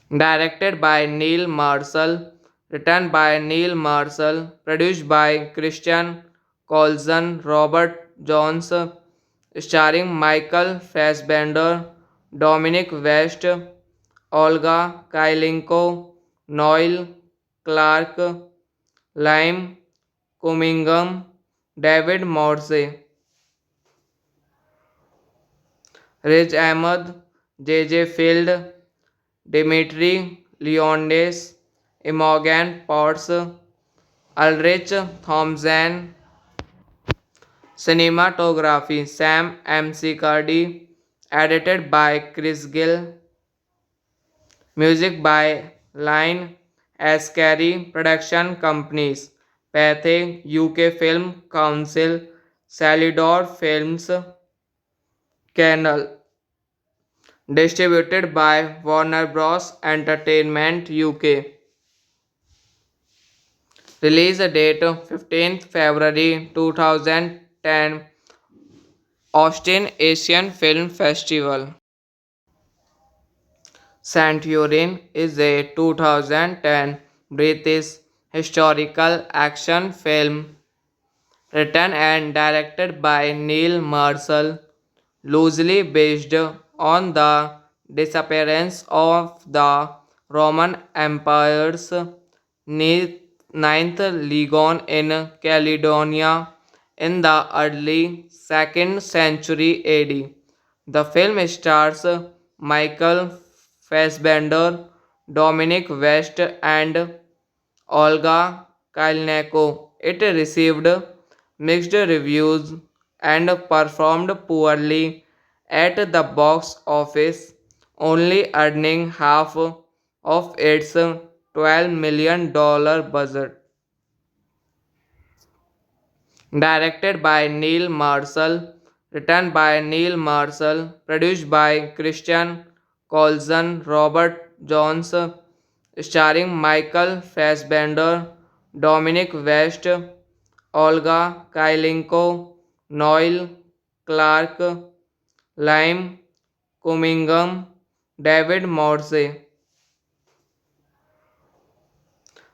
S1: Directed by Neil Marshall, written by Neil Marshall, produced by Christian Colson, Robert Jones, starring Michael Fassbender, Dominic West, Olga Kurylenko, Noel Clark, Lime Cunningham, David Morse, Riz Ahmed, J. Field, Dimitri Leondes, Imogen Potts, Ulrich Thompson, cinematography Sam McCarty, edited by Chris Gill, music by Line Ascari Production Companies, Pathé UK Film Council, Salidor Films, Canal, distributed by Warner Bros. Entertainment UK. Release date 15th February 2010, Austin Asian Film Festival. Centurion is a 2010 British historical action film written and directed by Neil Marshall, loosely based on the disappearance of the Roman Empire's ninth legion in Caledonia in the early 2nd century AD. The film stars Michael Fassbender, Dominic West, and Olga Kurylenko. It received mixed reviews and performed poorly at the box office, only earning half of its $12 million budget. Directed by Neil Marshall, written by Neil Marshall, produced by Christian Colson, Robert Jones, starring Michael Fassbender, Dominic West, Olga Kurylenko, Noel Clark, Lime Cunningham, David Morse,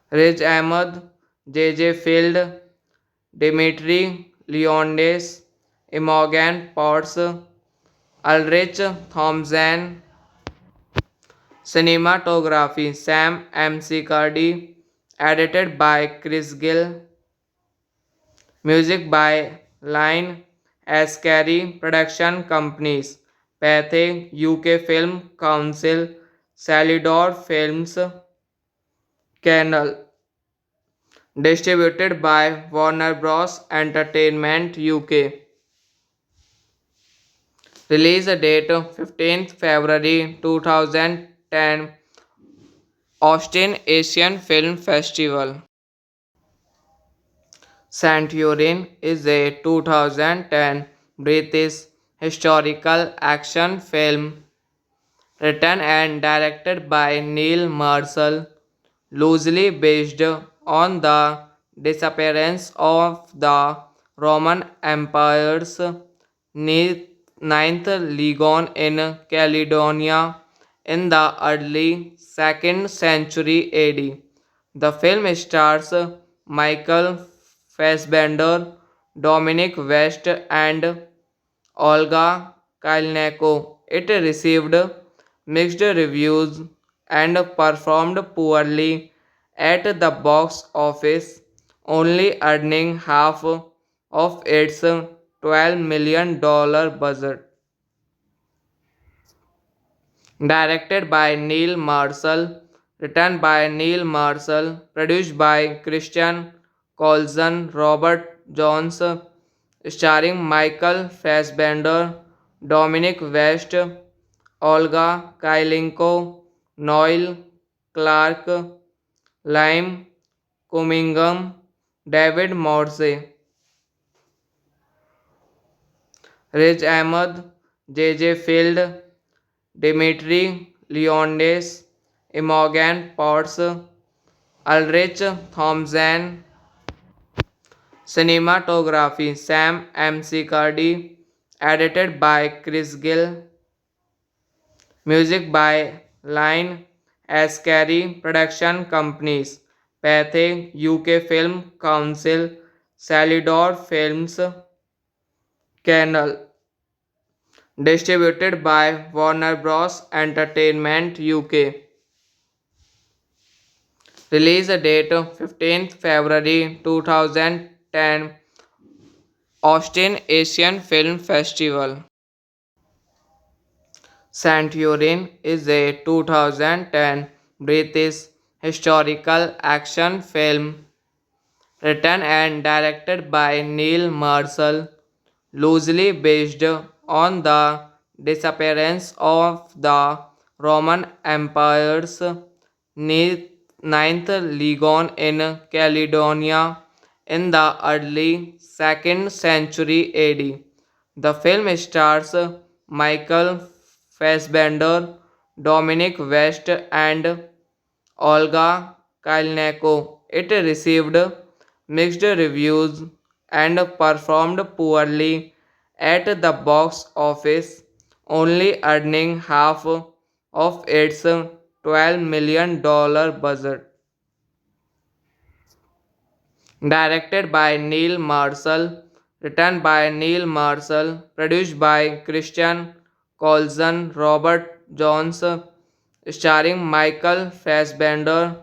S1: Riz Ahmed, J. Field, Dimitri Leondes, Imogen Potts, Ulrich Thompson, cinematography Sam McCarty, edited by Chris Gill, music by Line Ascari Production Companies, Pathé UK Film Council, Salidor Films, Canal, distributed by Warner Bros. Entertainment UK. Release date 15th February 2010, Austin Asian Film Festival. Centurion is a 2010 British historical action film written and directed by Neil Marshall, loosely based on the disappearance of the Roman Empire's ninth legion in Caledonia in the early 2nd century AD. The film stars Michael Fassbender, Dominic West, and Olga Kurylenko. It received mixed reviews and performed poorly at the box office, only earning half of its $12 million budget. Directed by Neil Marshall, written by Neil Marshall, produced by Christian Colson, Robert Jones, starring Michael Fassbender, Dominic West, Olga Kurylenko, Noel Clark, Lime Cunningham, David Morse, Riz Ahmed, J. Field, Dimitri Leonidas, Imogen Potts, Ulrich Thompson, cinematography Sam McCarthy, edited by Chris Gill, music by Line Ascari, production companies Pathé, UK Film Council, Salidor Films, Canal, distributed by Warner Bros. Entertainment UK. Release date 15th February 2010, Austin Asian Film Festival. Centurion is a 2010 British historical action film written and directed by Neil Marshall, loosely based on the disappearance of the Roman Empire's ninth legion in Caledonia in the early 2nd century AD. The film stars Michael Fassbender, Dominic West, and Olga Kurylenko. It received mixed reviews and performed poorly at the box office, only earning half of its $12 million budget. Directed by Neil Marshall, written by Neil Marshall, produced by Christian Colson, Robert Jones, starring Michael Fassbender,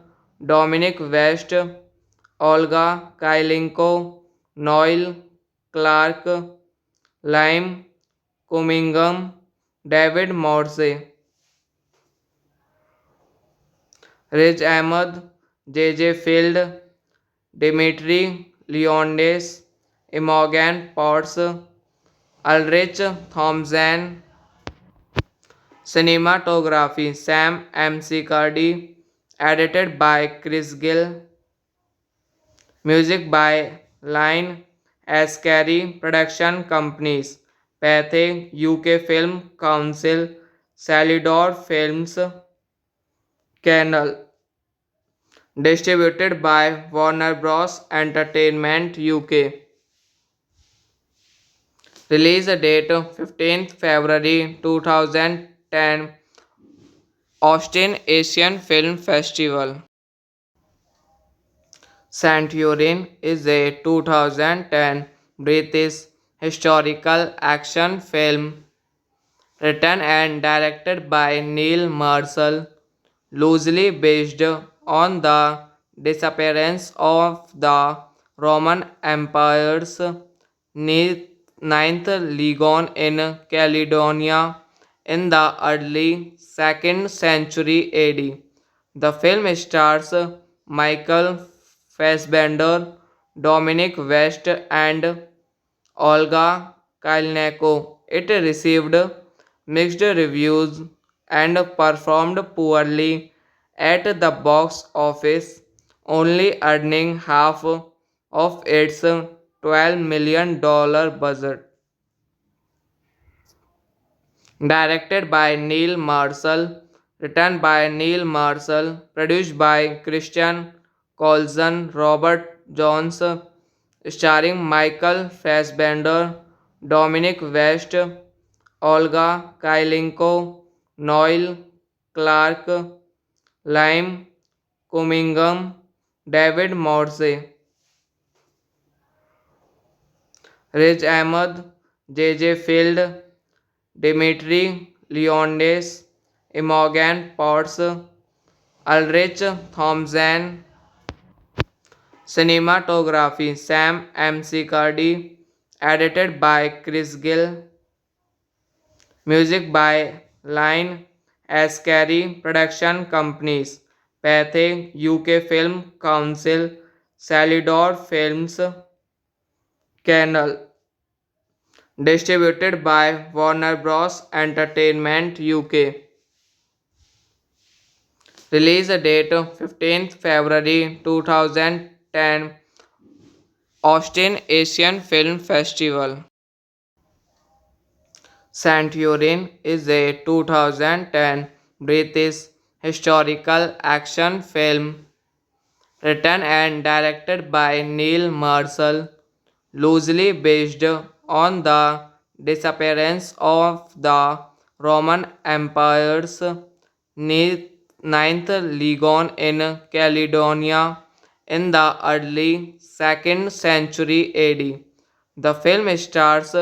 S1: Dominic West, Olga Kurylenko, Noel Clark, Lime Cunningham, David Morse, Riz Ahmed, J. Field, Dimitri Leonidas, Imogen Potts, Ulrich Thompson, cinematography Sam McCarthy, edited by Chris Gill, music by Line Ascari, production companies Pathé, UK Film Council, Salidor Films, Canal, distributed by Warner Bros. Entertainment UK. Release date 15th February 2010, Austin Asian Film Festival. Centurion is a 2010 British historical action film written and directed by Neil Marshall, loosely based on the disappearance of the Roman Empire's ninth legion in Caledonia in the early 2nd century AD. The film stars Michael Fassbender, Dominic West, and Olga Kurylenko. It received mixed reviews and performed poorly at the box office, only earning half of its $12 million budget. Directed by Neil Marshall, written by Neil Marshall, produced by Christian Colson, Robert Jones, starring Michael Fassbender, Dominic West, Olga Kurylenko, Noel Clark, Lime Cunningham, David Morse, Riz Ahmed, J. Field, Dimitri Leonidas, Imogen Potts, Ulrich Thompson, cinematography Sam McCarthy, edited by Chris Gill, music by Line Ascari Production Companies, Pathé UK Film Council, Salidor Films, Canal. Distributed by Warner Bros. Entertainment UK. Release date 15th February 2010. Austin Asian Film Festival. Centurion is a 2010 British historical action film written and directed by Neil Marshall, loosely based on the disappearance of the Roman Empire's ninth legion in Caledonia in the early 2nd century AD. The film stars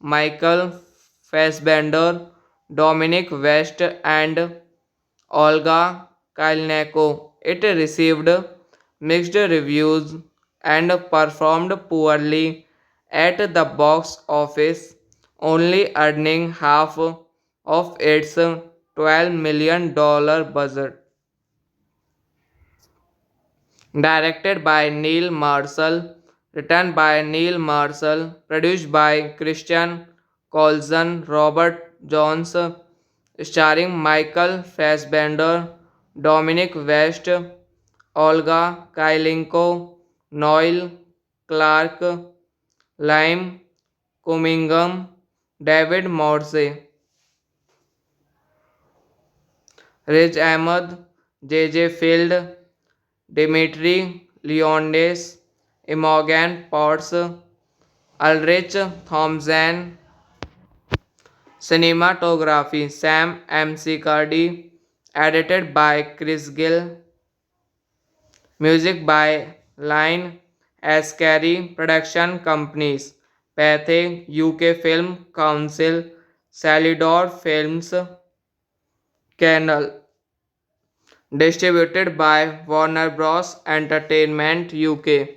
S1: Michael Fassbender, Dominic West, and Olga Kurylenko. It received mixed reviews and performed poorly at the box office, only earning half of its $12 million budget. Directed by Neil Marshall, written by Neil Marshall, produced by Christian Colson, Robert Jones, starring Michael Fassbender, Dominic West, Olga Kurylenko, Noel Clark, Lime Cunningham, David Morse, Riz Ahmed, J. Field, Dimitri Leondes, Imogen Potts, Ulrich Thompson. Cinematography Sam McCarty. Edited by Chris Gill. Music by Line Ascari Production Companies, Pathé UK Film Council, Salidor Films, Canal. Distributed by Warner Bros. Entertainment UK.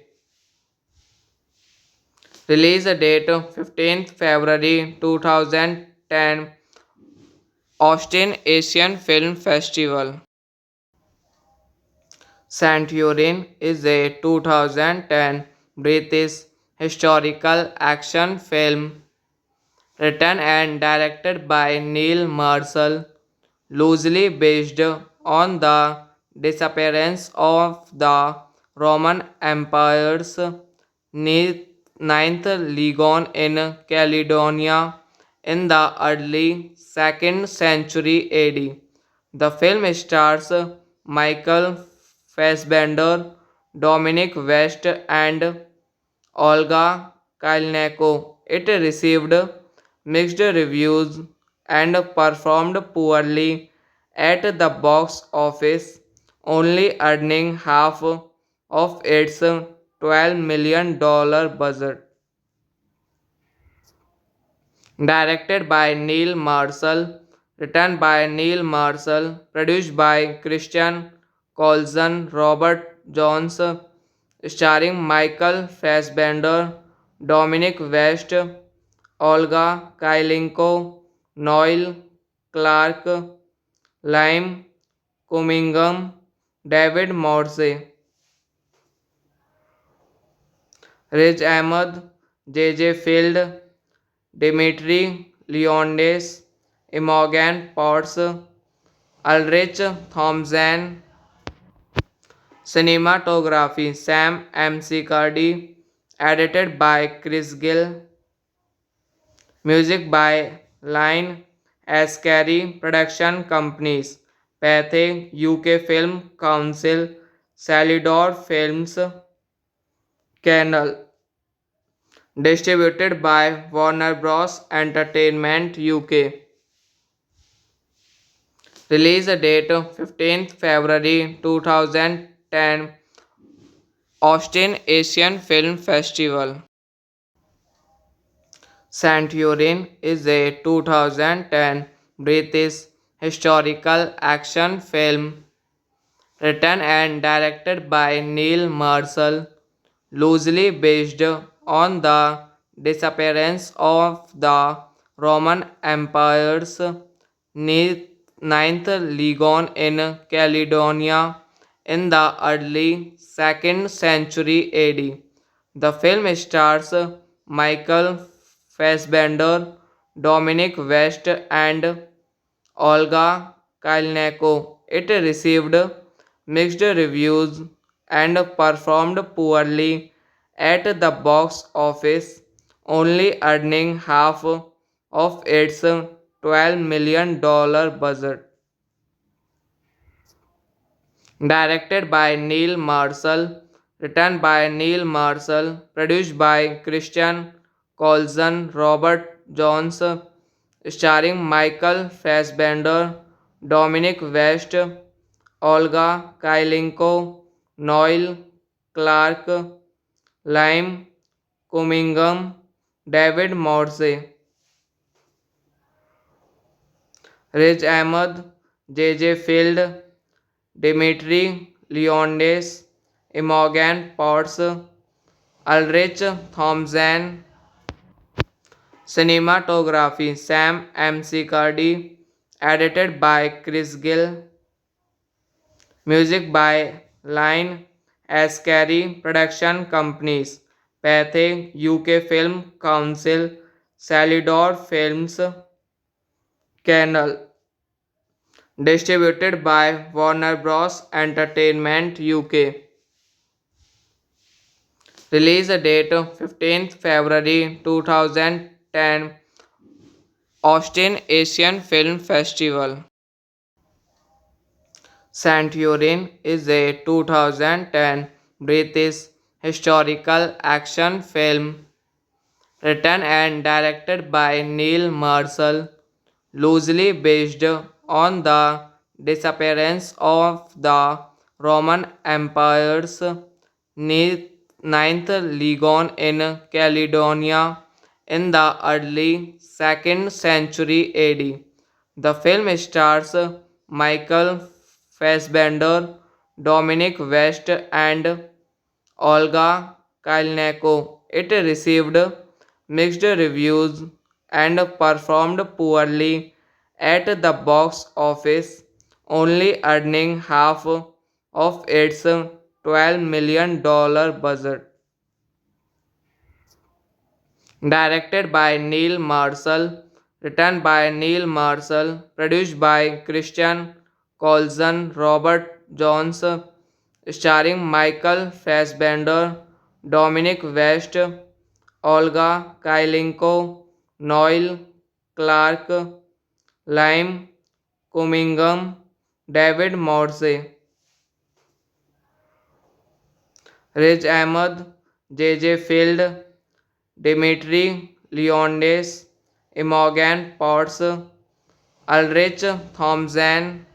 S1: Release date 15th February 2010. Austin Asian Film Festival. Centurion is a 2010 British historical action film written and directed by Neil Marshall, loosely based on the disappearance of the Roman Empire's ninth legion in Caledonia in the early 2nd century AD. The film stars Michael Fassbender, Dominic West, and Olga Kurylenko. It received mixed reviews and performed poorly at the box office, only earning half of its $12 million budget. Directed by Neil Marshall, written by Neil Marshall, produced by Christian Colson, Robert Jones, starring Michael Fassbender, Dominic West, Olga Kurylenko, Noel Clark, Lime Cunningham, David Morse, Riz Ahmed, J. Field, Dimitri Leondes, Imogen Potts, Ulrich Thompson. Cinematography Sam McCarty. Edited by Chris Gill. Music by Line Ascari Production Companies, Pathé UK Film Council, Salidor Films, Canal. Distributed by Warner Bros. Entertainment UK. Release date 15th February 2010. Austin Asian Film Festival. Centurion is a 2010 British historical action film written and directed by Neil Marshall, loosely based on the disappearance of the Roman Empire's Ninth Legion in Caledonia in the early 2nd century AD. The film stars Michael Fassbender, Dominic West, and Olga Kurylenko. It received mixed reviews and performed poorly at the box office, only earning half of its $12 million budget. Directed by Neil Marshall, written by Neil Marshall, produced by Christian Colson, Robert Jones, starring Michael Fassbender, Dominic West, Olga Kurylenko, Noel Clark, Lime Cunningham, David Morse, Riz Ahmed, J. Field, Dimitri Leondes, Imogen Potts, Ulrich Thompson. Cinematography Sam McCarty. Edited by Chris Gill. Music by Line Ascari. Production companies Pathé UK Film Council, Salidor Films, Canal. Distributed by Warner Bros. Entertainment UK. Release date 15th February 2010. Austin Asian Film Festival. Centurion is a 2010 British historical action film written and directed by Neil Marshall, loosely based on the disappearance of the Roman Empire's Ninth Legion in Caledonia in the early 2nd century AD. The film stars Michael Fassbender, Dominic West, and Olga Kurylenko. It received mixed reviews and performed poorly at the box office, only earning half of its $12 million budget. Directed by Neil Marshall, written by Neil Marshall, produced by Christian Colson, Robert Jones, starring Michael Fassbender, Dominic West, Olga Kurylenko, Noel Clark, Lime Cunningham, David Morse, Riz Ahmed, J. Field, Dimitri Leondes, Imogen Potts, Ulrich Thompson.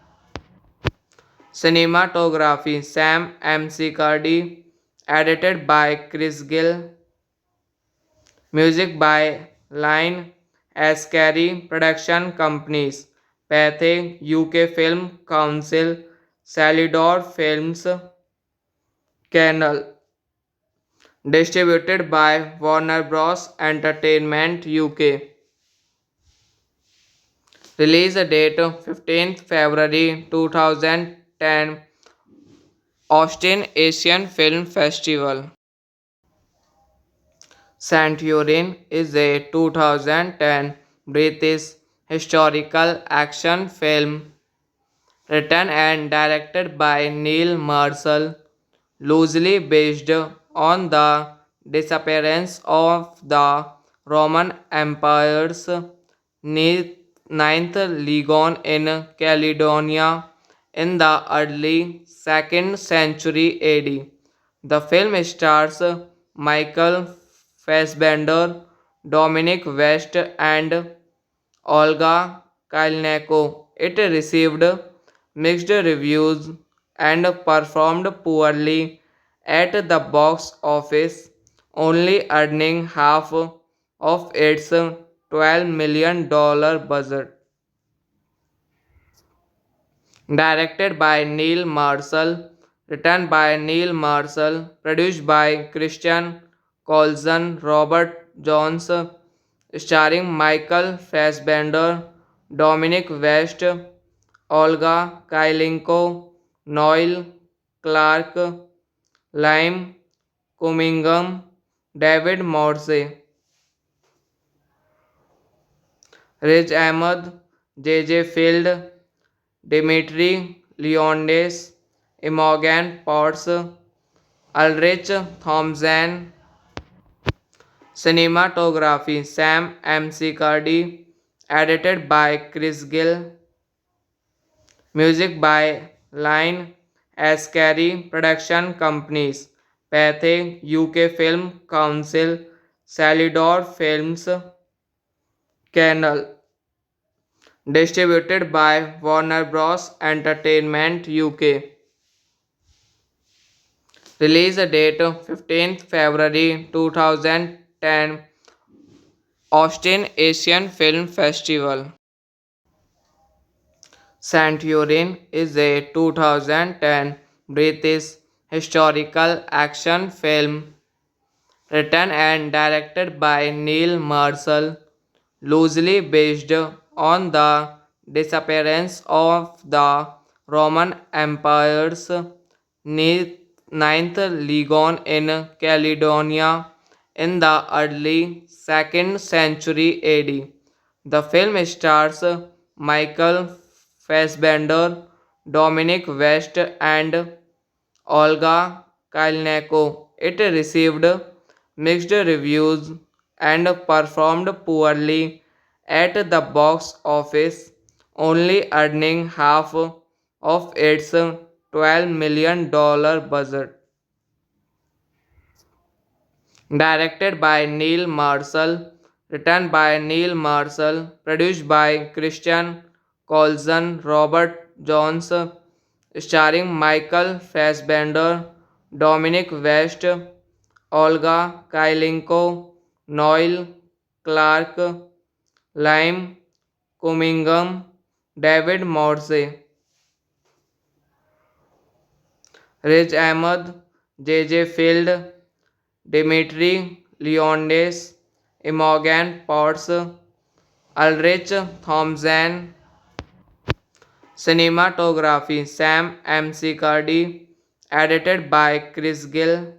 S1: Cinematography Sam McCarty. Edited by Chris Gill. Music by Line Ascari. Production companies Pathé UK Film Council, Salidor Films, Canal. Distributed by Warner Bros. Entertainment UK. Release date 15th February 2010. Austin Asian Film Festival. Centurion is a 2010 British historical action film written and directed by Neil Marshall, loosely based on the disappearance of the Roman Empire's Ninth Legion in Caledonia in the early 2nd century AD. The film stars Michael Fassbender, Dominic West, and Olga Kurylenko. It received mixed reviews and performed poorly at the box office, only earning half of its $12 million budget. Directed by Neil Marshall, written by Neil Marshall, produced by Christian Colson, Robert Jones, starring Michael Fassbender, Dominic West, Olga Kurylenko, Noel Clark, Lime Cunningham, David Morse, Riz Ahmed, J. Field, Dimitri Leondes, Imogen Potts, Ulrich Thompson. Cinematography Sam McCarthy. Edited by Chris Gill. Music by Line Ascari. Production companies Pathé UK Film Council, Salidor Films, Canal. Distributed by Warner Bros. Entertainment UK. Release date 15th February 2010. Austin Asian Film Festival. Centurion is a 2010 British historical action film written and directed by Neil Marshall, loosely based on the disappearance of the Roman Empire's ninth legion in Caledonia in the early 2nd century AD. The film stars Michael Fassbender, Dominic West, and Olga Kurylenko. It received mixed reviews and performed poorly at the box office, only earning half of its $12 million budget. Directed by Neil Marshall, written by Neil Marshall, produced by Christian Colson, Robert Jones, starring Michael Fassbender, Dominic West, Olga Kurylenko, Noel Clark, Lime Cunningham, David Morse, Riz Ahmed, J. Field, Dimitri Leondes, Imogen Potts, Ulrich Thompson. Cinematography Sam McCarthy. Edited by Chris Gill.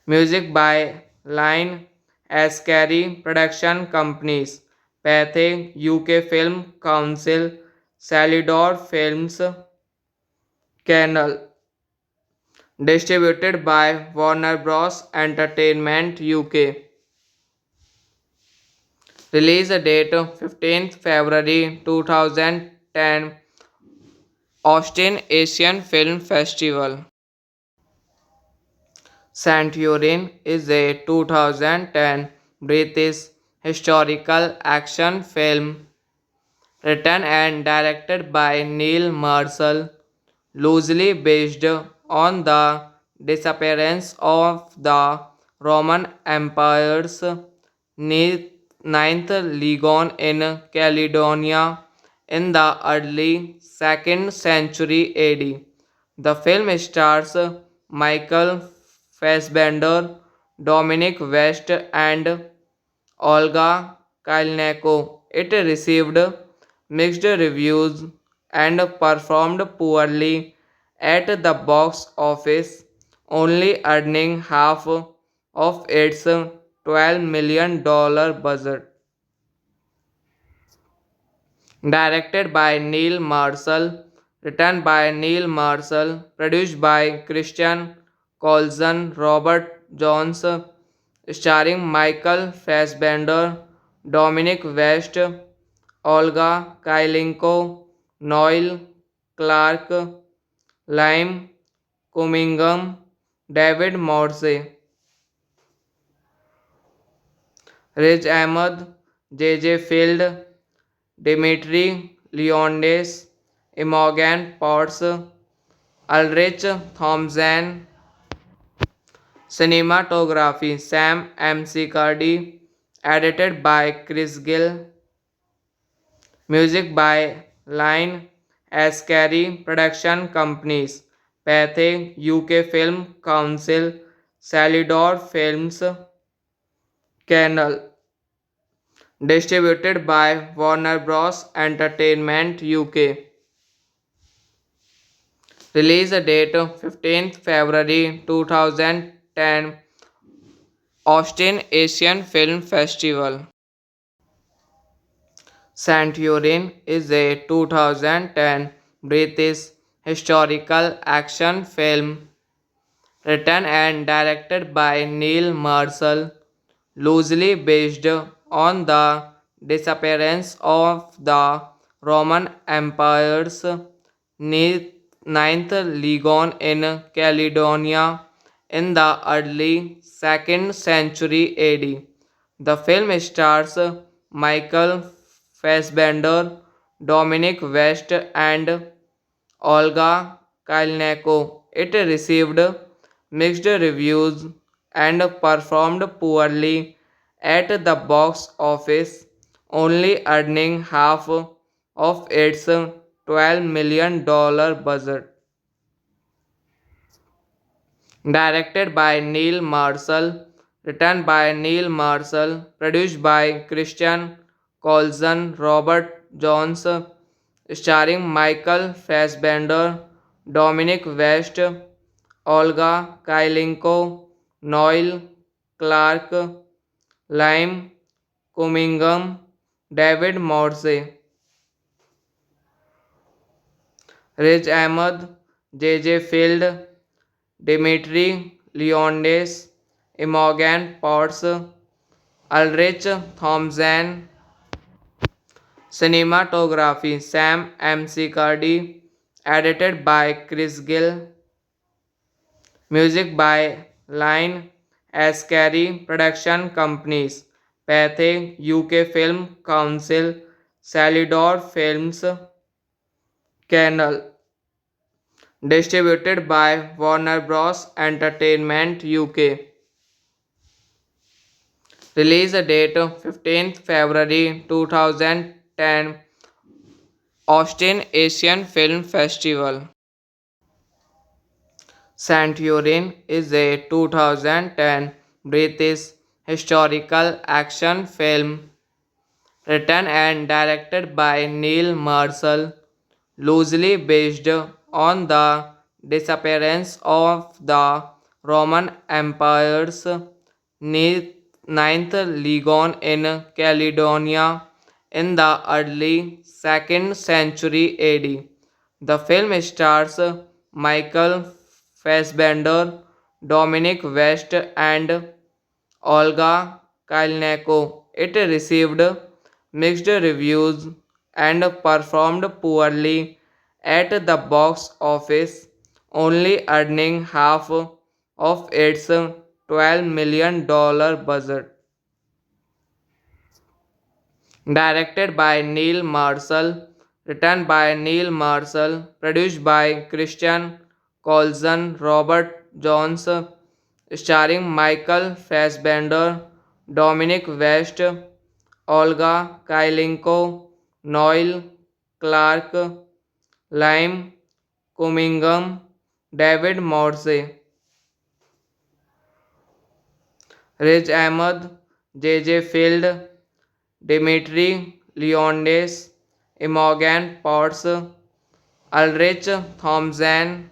S1: Music by Line Ascari. Production companies Pathé UK Film Council, Salidor Films, Canal. Distributed by Warner Bros. Entertainment UK. Release date 15th February 2010. Austin Asian Film Festival. Centurion is a 2010 British historical action film written and directed by Neil Marshall, loosely based on the disappearance of the Roman Empire's ninth legion in Caledonia in the early 2nd century AD. The film stars Michael Fassbender, Dominic West, and Olga Kurylenko. It received mixed reviews and performed poorly at the box office, only earning half of its $12 million budget. Directed by Neil Marshall, written by Neil Marshall, produced by Christian Colson, Robert Jones, starring Michael Fassbender, Dominic West, Olga Kurylenko, Noel Clark, Lime Cunningham, David Morse, Riz Ahmed, J. Field, Dimitri Leondes, Imogen Potts, Ulrich Thompson. Cinematography Sam McCarthy. Edited by Chris Gill. Music by Line Ascari. Production companies Pathé UK Film Council, Salidor Films, Canal. Distributed by Warner Bros. Entertainment UK. Release date 15th February 2010. Austin Asian Film Festival. Centurion is a 2010 British historical action film written and directed by Neil Marshall, loosely based on the disappearance of the Roman Empire's ninth legion in Caledonia in the early 2nd century AD. The film stars Michael Fassbender, Dominic West, and Olga Kurylenko. It received mixed reviews and performed poorly at the box office, only earning half of its $12 million budget. Directed by Neil Marshall, written by Neil Marshall, produced by Christian Colson, Robert Jones, starring Michael Fassbender, Dominic West, Olga Kurylenko, Noel Clark, Lime Cunningham, David Morse, Riz Ahmed, J. Field, Dimitri Leondes, Imogen Potts, Ulrich Thompson. Cinematography Sam McCarty. Edited by Chris Gill. Music by Line Ascari Production Companies. Pathé UK Film Council. Salidor Films. Canal. Distributed by Warner Bros. Entertainment UK. Release date 15th February 2010. Austin Asian Film Festival. Centurion is a 2010 British historical action film written and directed by Neil Marshall, loosely based on the disappearance of the Roman Empire's ninth legion in Caledonia in the early 2nd century AD. The film stars Michael Fassbender, Dominic West, and Olga Kurylenko. It received mixed reviews and performed poorly at the box office, only earning half of its $12 million budget. Directed by Neil Marshall, written by Neil Marshall, produced by Christian Colson, Robert Jones, starring Michael Fassbender, Dominic West, Olga Kurylenko, Noel Clark, Lime Cunningham, David Morse, Riz Ahmed, J. Field, Dimitri Leondes, Imogen Potts, Ulrich Thompson.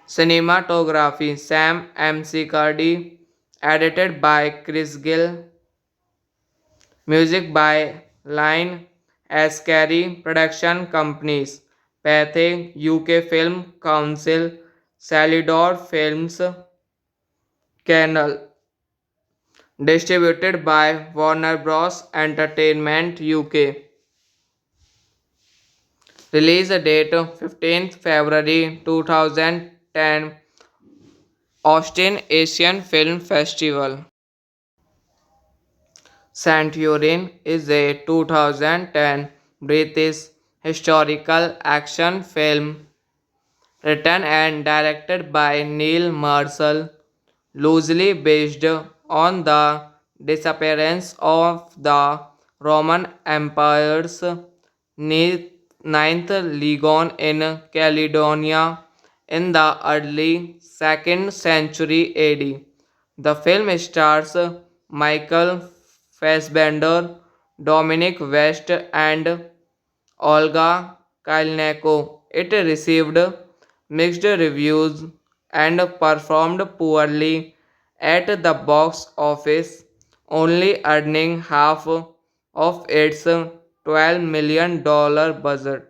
S1: Cinematography Sam McCarty. Edited by Chris Gill. Music by Line Ascari Production Companies. Pathé UK Film Council. Salidor Films. Canal. Distributed by Warner Bros. Entertainment UK. Release date 15th February 2010. Austin Asian Film Festival. Centurion is a 2010 British historical action film written and directed by Neil Marshall, loosely based on the disappearance of the Roman Empire's ninth legion in Caledonia in the early 2nd century AD. The film stars Michael Fassbender, Dominic West, and Olga Kurylenko. It received mixed reviews and performed poorly at the box office, only earning half of its $12 million budget.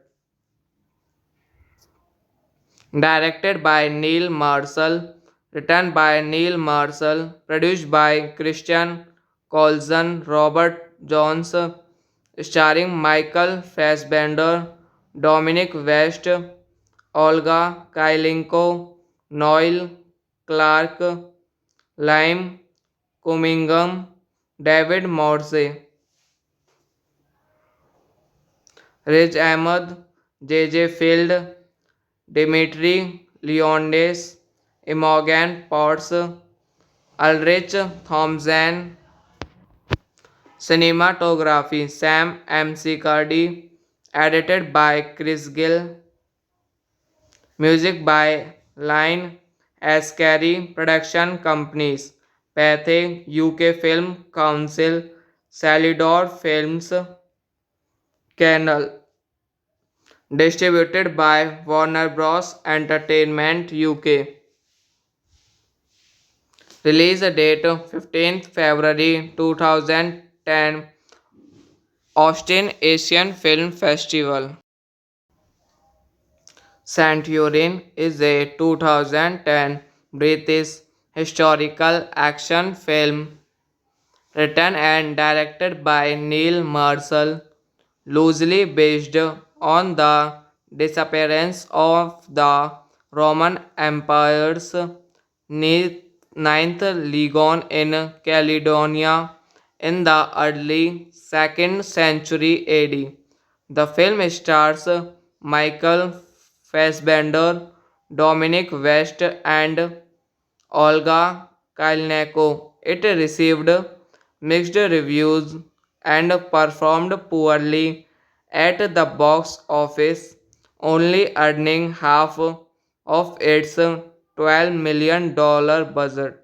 S1: Directed by Neil Marshall, written by Neil Marshall, produced by Christian Colson, Robert Jones, starring Michael Fassbender, Dominic West, Olga Kurylenko, Noel Clark, Lime Cunningham, David Morse, Riz Ahmed, J. Field, Dimitri Leonidas, Imogen Potts, Ulrich Thompson, cinematography Sam McCarty, edited by Chris Gill, music by Line Ascari, production companies Pathé, UK Film Council, Salidor Films, Canal, distributed by Warner Bros. Entertainment UK. Release date 15th February 2010, Austin Asian Film Festival. Centurion is a 2010 British historical action film written and directed by Neil Marshall, loosely based on the disappearance of the Roman Empire's ninth legion in Caledonia in the early 2nd century AD. The film stars Michael Fassbender, Dominic West, and Olga Kurylenko. It received mixed reviews and performed poorly at the box office, only earning half of its $12 million budget.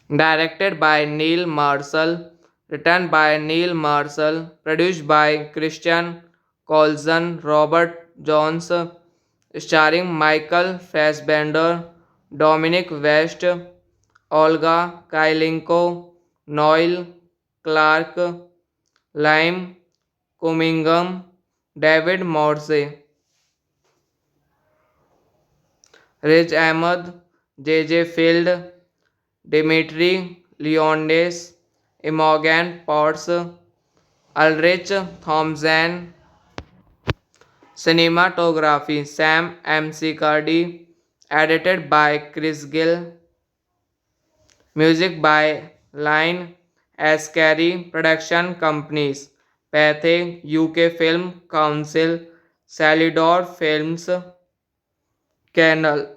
S1: Directed by Neil Marshall, written by Neil Marshall, produced by Christian Colson, Robert Jones, starring Michael Fassbender, Dominic West, Olga Kurylenko, Noel Clark, Lime Cunningham, David Morse, Riz Ahmed, J. Field, Dimitri Leonidas, Imogen Potts, Ulrich Thompson, cinematography Sam McCarty, edited by Chris Gill, music by Line Ascari, production companies Pathé, UK Film Council, Salidor Films, Canal,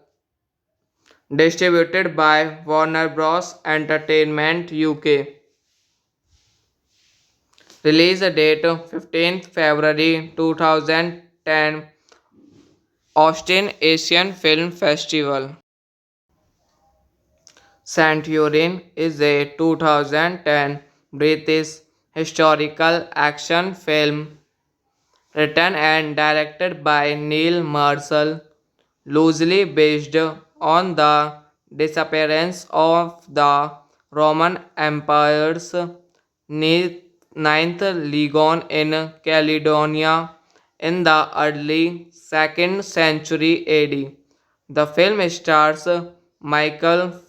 S1: distributed by Warner Bros. Entertainment UK. Release date 15th February 2010, Austin Asian Film Festival. Centurion is a 2010 British historical action film written and directed by Neil Marshall, loosely based on the disappearance of the Roman Empire's ninth legion in Caledonia in the early 2nd century AD. The film stars Michael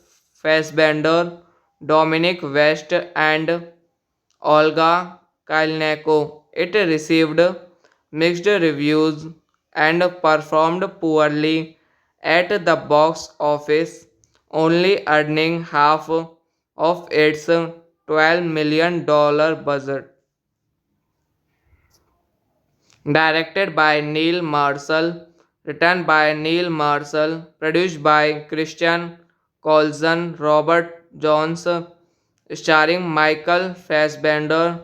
S1: Fassbender, Dominic West, and Olga Kurylenko. It received mixed reviews and performed poorly at the box office, only earning half of its $12 million budget. Directed by Neil Marshall, written by Neil Marshall, produced by Christian Colson, Robert Jones, starring Michael Fassbender,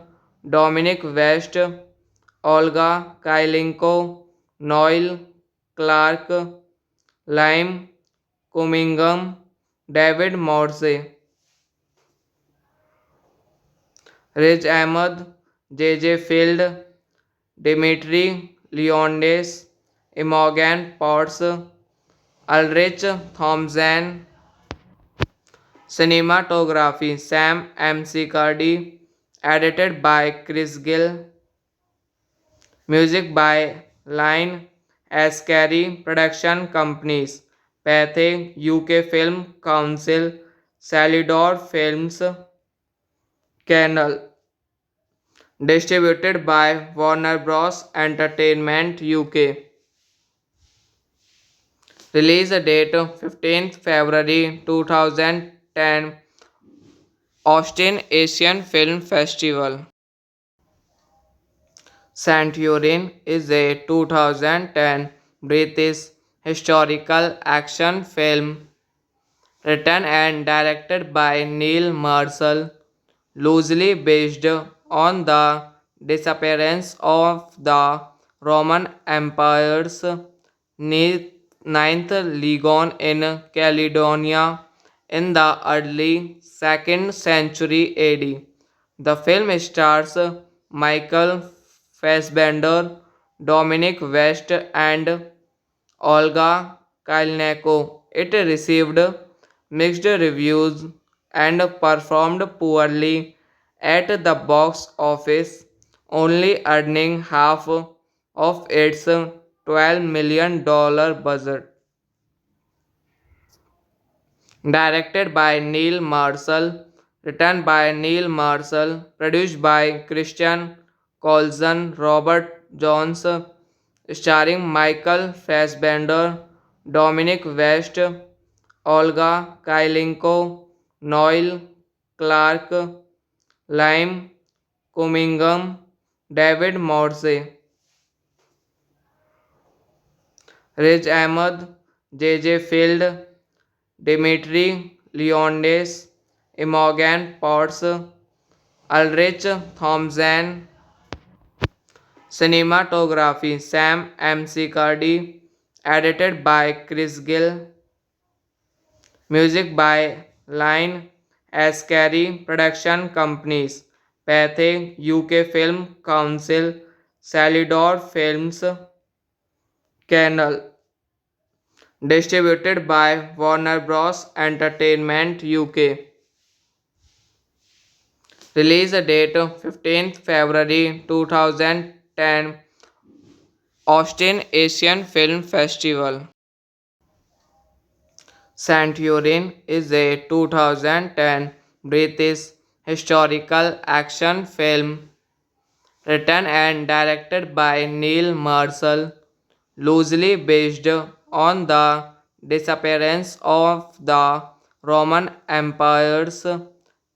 S1: Dominic West, Olga Kurylenko, Noel Clark, Lime Cunningham, David Morse, Riz Ahmed, J. Field, Dimitri Leondes, Imogen Potts, Ulrich Thompson. Cinematography Sam McCarthy. Edited by Chris Gill. Music by Line Ascari. Production companies Pathé UK Film Council, Salidor Films, Canal. Distributed by Warner Bros. Entertainment UK. Release date 15th February 2010. Austin Asian Film Festival. Centurion is a 2010 British historical action film written and directed by Neil Marshall, loosely based on the disappearance of the Roman Empire's ninth legion in Caledonia in the early 2nd century AD. The film stars Michael Fassbender, Dominic West, and Olga Kurylenko. It received mixed reviews and performed poorly at the box office, only earning half of its $12 million budget. Directed by Neil Marshall, written by Neil Marshall, produced by Christian Colson, Robert Jones, starring Michael Fassbender, Dominic West, Olga Kurylenko, Noel Clark, Lime Cunningham, David Morse, Riz Ahmed, J. Field, Dimitri Leondes, Imogen Potts, Ulrich Thompson. Cinematography Sam McCarthy. Edited by Chris Gill. Music by Line Ascari. Production companies Pathé UK Film Council, Salidor Films, Canal. Distributed by Warner Bros. Entertainment UK. Release date 15th February 2010. Austin Asian Film Festival. Centurion is a 2010 British historical action film written and directed by Neil Marshall, loosely based on the disappearance of the Roman Empire's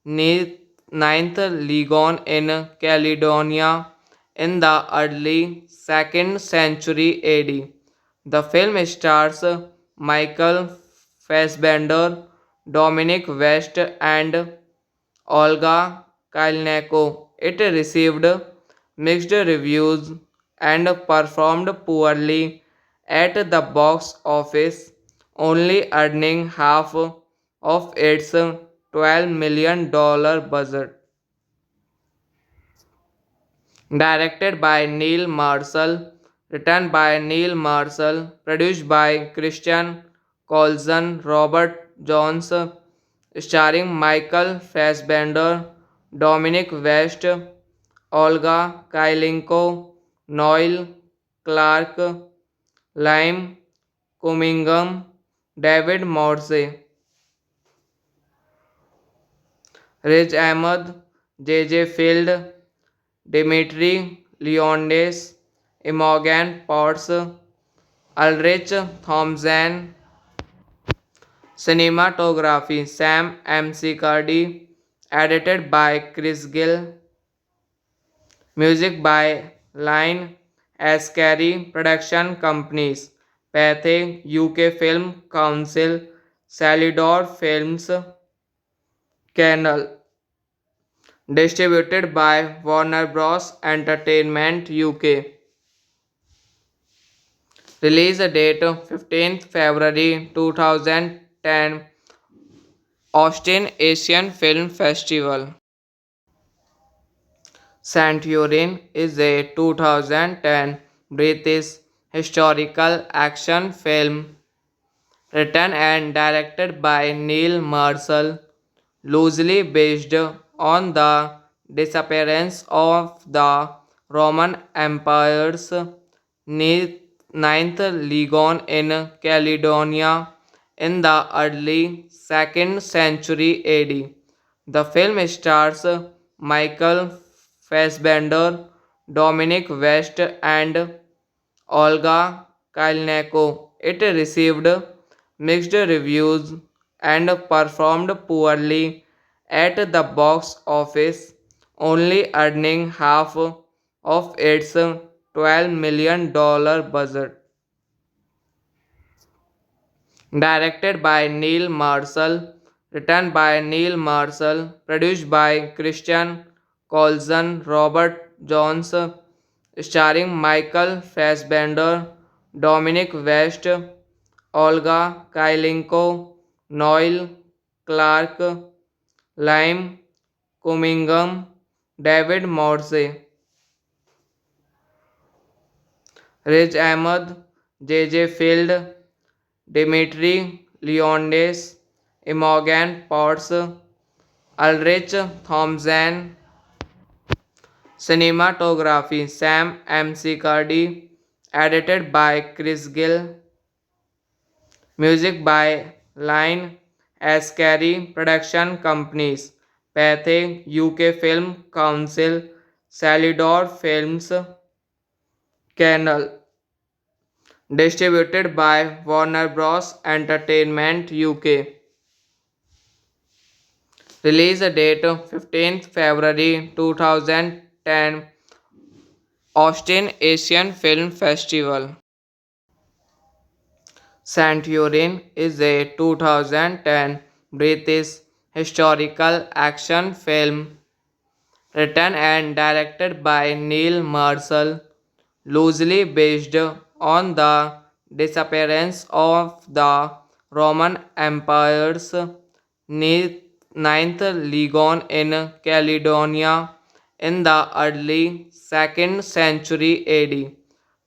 S1: ninth legion in Caledonia in the early 2nd century AD. The film stars Michael Fassbender, Dominic West, and Olga Kurylenko. It received mixed reviews and performed poorly at the box office, only earning half of its $12 million budget. Directed by Neil Marshall, written by Neil Marshall, produced by Christian Colson, Robert Jones, starring Michael Fassbender, Dominic West, Olga Kurylenko, Noel Clark, Lime Cunningham, David Morse, Riz Ahmed, J. Field, Dimitri Leondes, Imogen Potts, Ulrich Thompson. Cinematography Sam McCarthy. Edited by Chris Gill. Music by Line Ascari. Production companies Pathé UK Film Council, Salidor Films, Canal. Distributed by Warner Bros. Entertainment UK. Release date 15th February 2010. Austin Asian Film Festival. Centurion is a 2010 British historical action film written and directed by Neil Marshall, loosely based on the disappearance of the Roman Empire's ninth legion in Caledonia in the early 2nd century AD. The film stars Michael Fassbender, Dominic West, and Olga Kurylenko. It received mixed reviews and performed poorly at the box office, only earning half of its $12 million budget. Directed by Neil Marshall, written by Neil Marshall, produced by Christian Colson, Robert Jones, starring Michael Fassbender, Dominic West, Olga Kurylenko, Noel Clark, Lime Cunningham, David Morse, Riz Ahmed, J. Field, Dimitri Leondes, Imogen Potts, Ulrich Thompson. Cinematography Sam McCarty. Edited by Chris Gill. Music by Line Ascari Production Companies. Pathé UK Film Council. Salidor Films. Canal. Distributed by Warner Bros. Entertainment UK. Release date 15th February 2010. Austin Asian Film Festival. Centurion is a 2010 British historical action film written and directed by Neil Marshall, loosely based on the disappearance of the Roman Empire's ninth legion in Caledonia in the early 2nd century AD.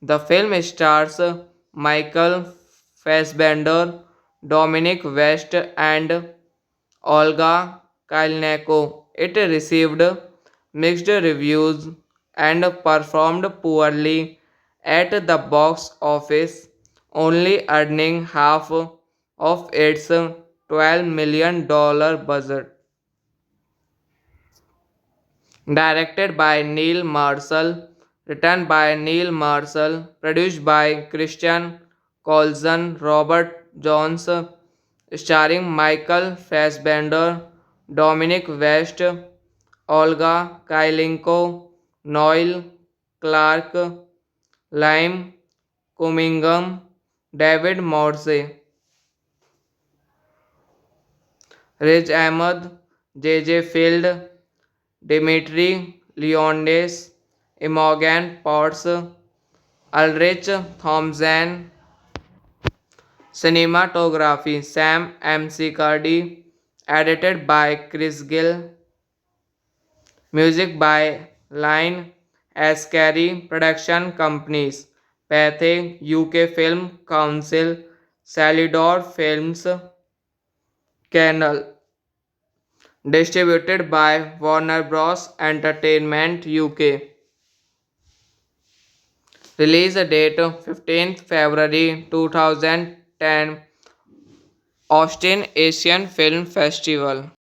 S1: The film stars Michael Fassbender, Dominic West, and Olga Kurylenko. It received mixed reviews and performed poorly at the box office, only earning half of its $12 million budget. Directed by Neil Marshall, written by Neil Marshall, produced by Christian Colson, Robert Jones, starring Michael Fassbender, Dominic West, Olga Kurylenko, Noel Clark, Lime Cunningham, David Morse, Riz Ahmed, J. Field, Dimitri Leondes, Imogen Potts, Ulrich Thompson. Cinematography Sam McCarty. Edited by Chris Gill. Music by Line Ascari Production Companies. Pathé UK Film Council. Salidor Films. Canal. Distributed by Warner Bros. Entertainment UK. Release date 15th February 2010. Austin Asian Film Festival.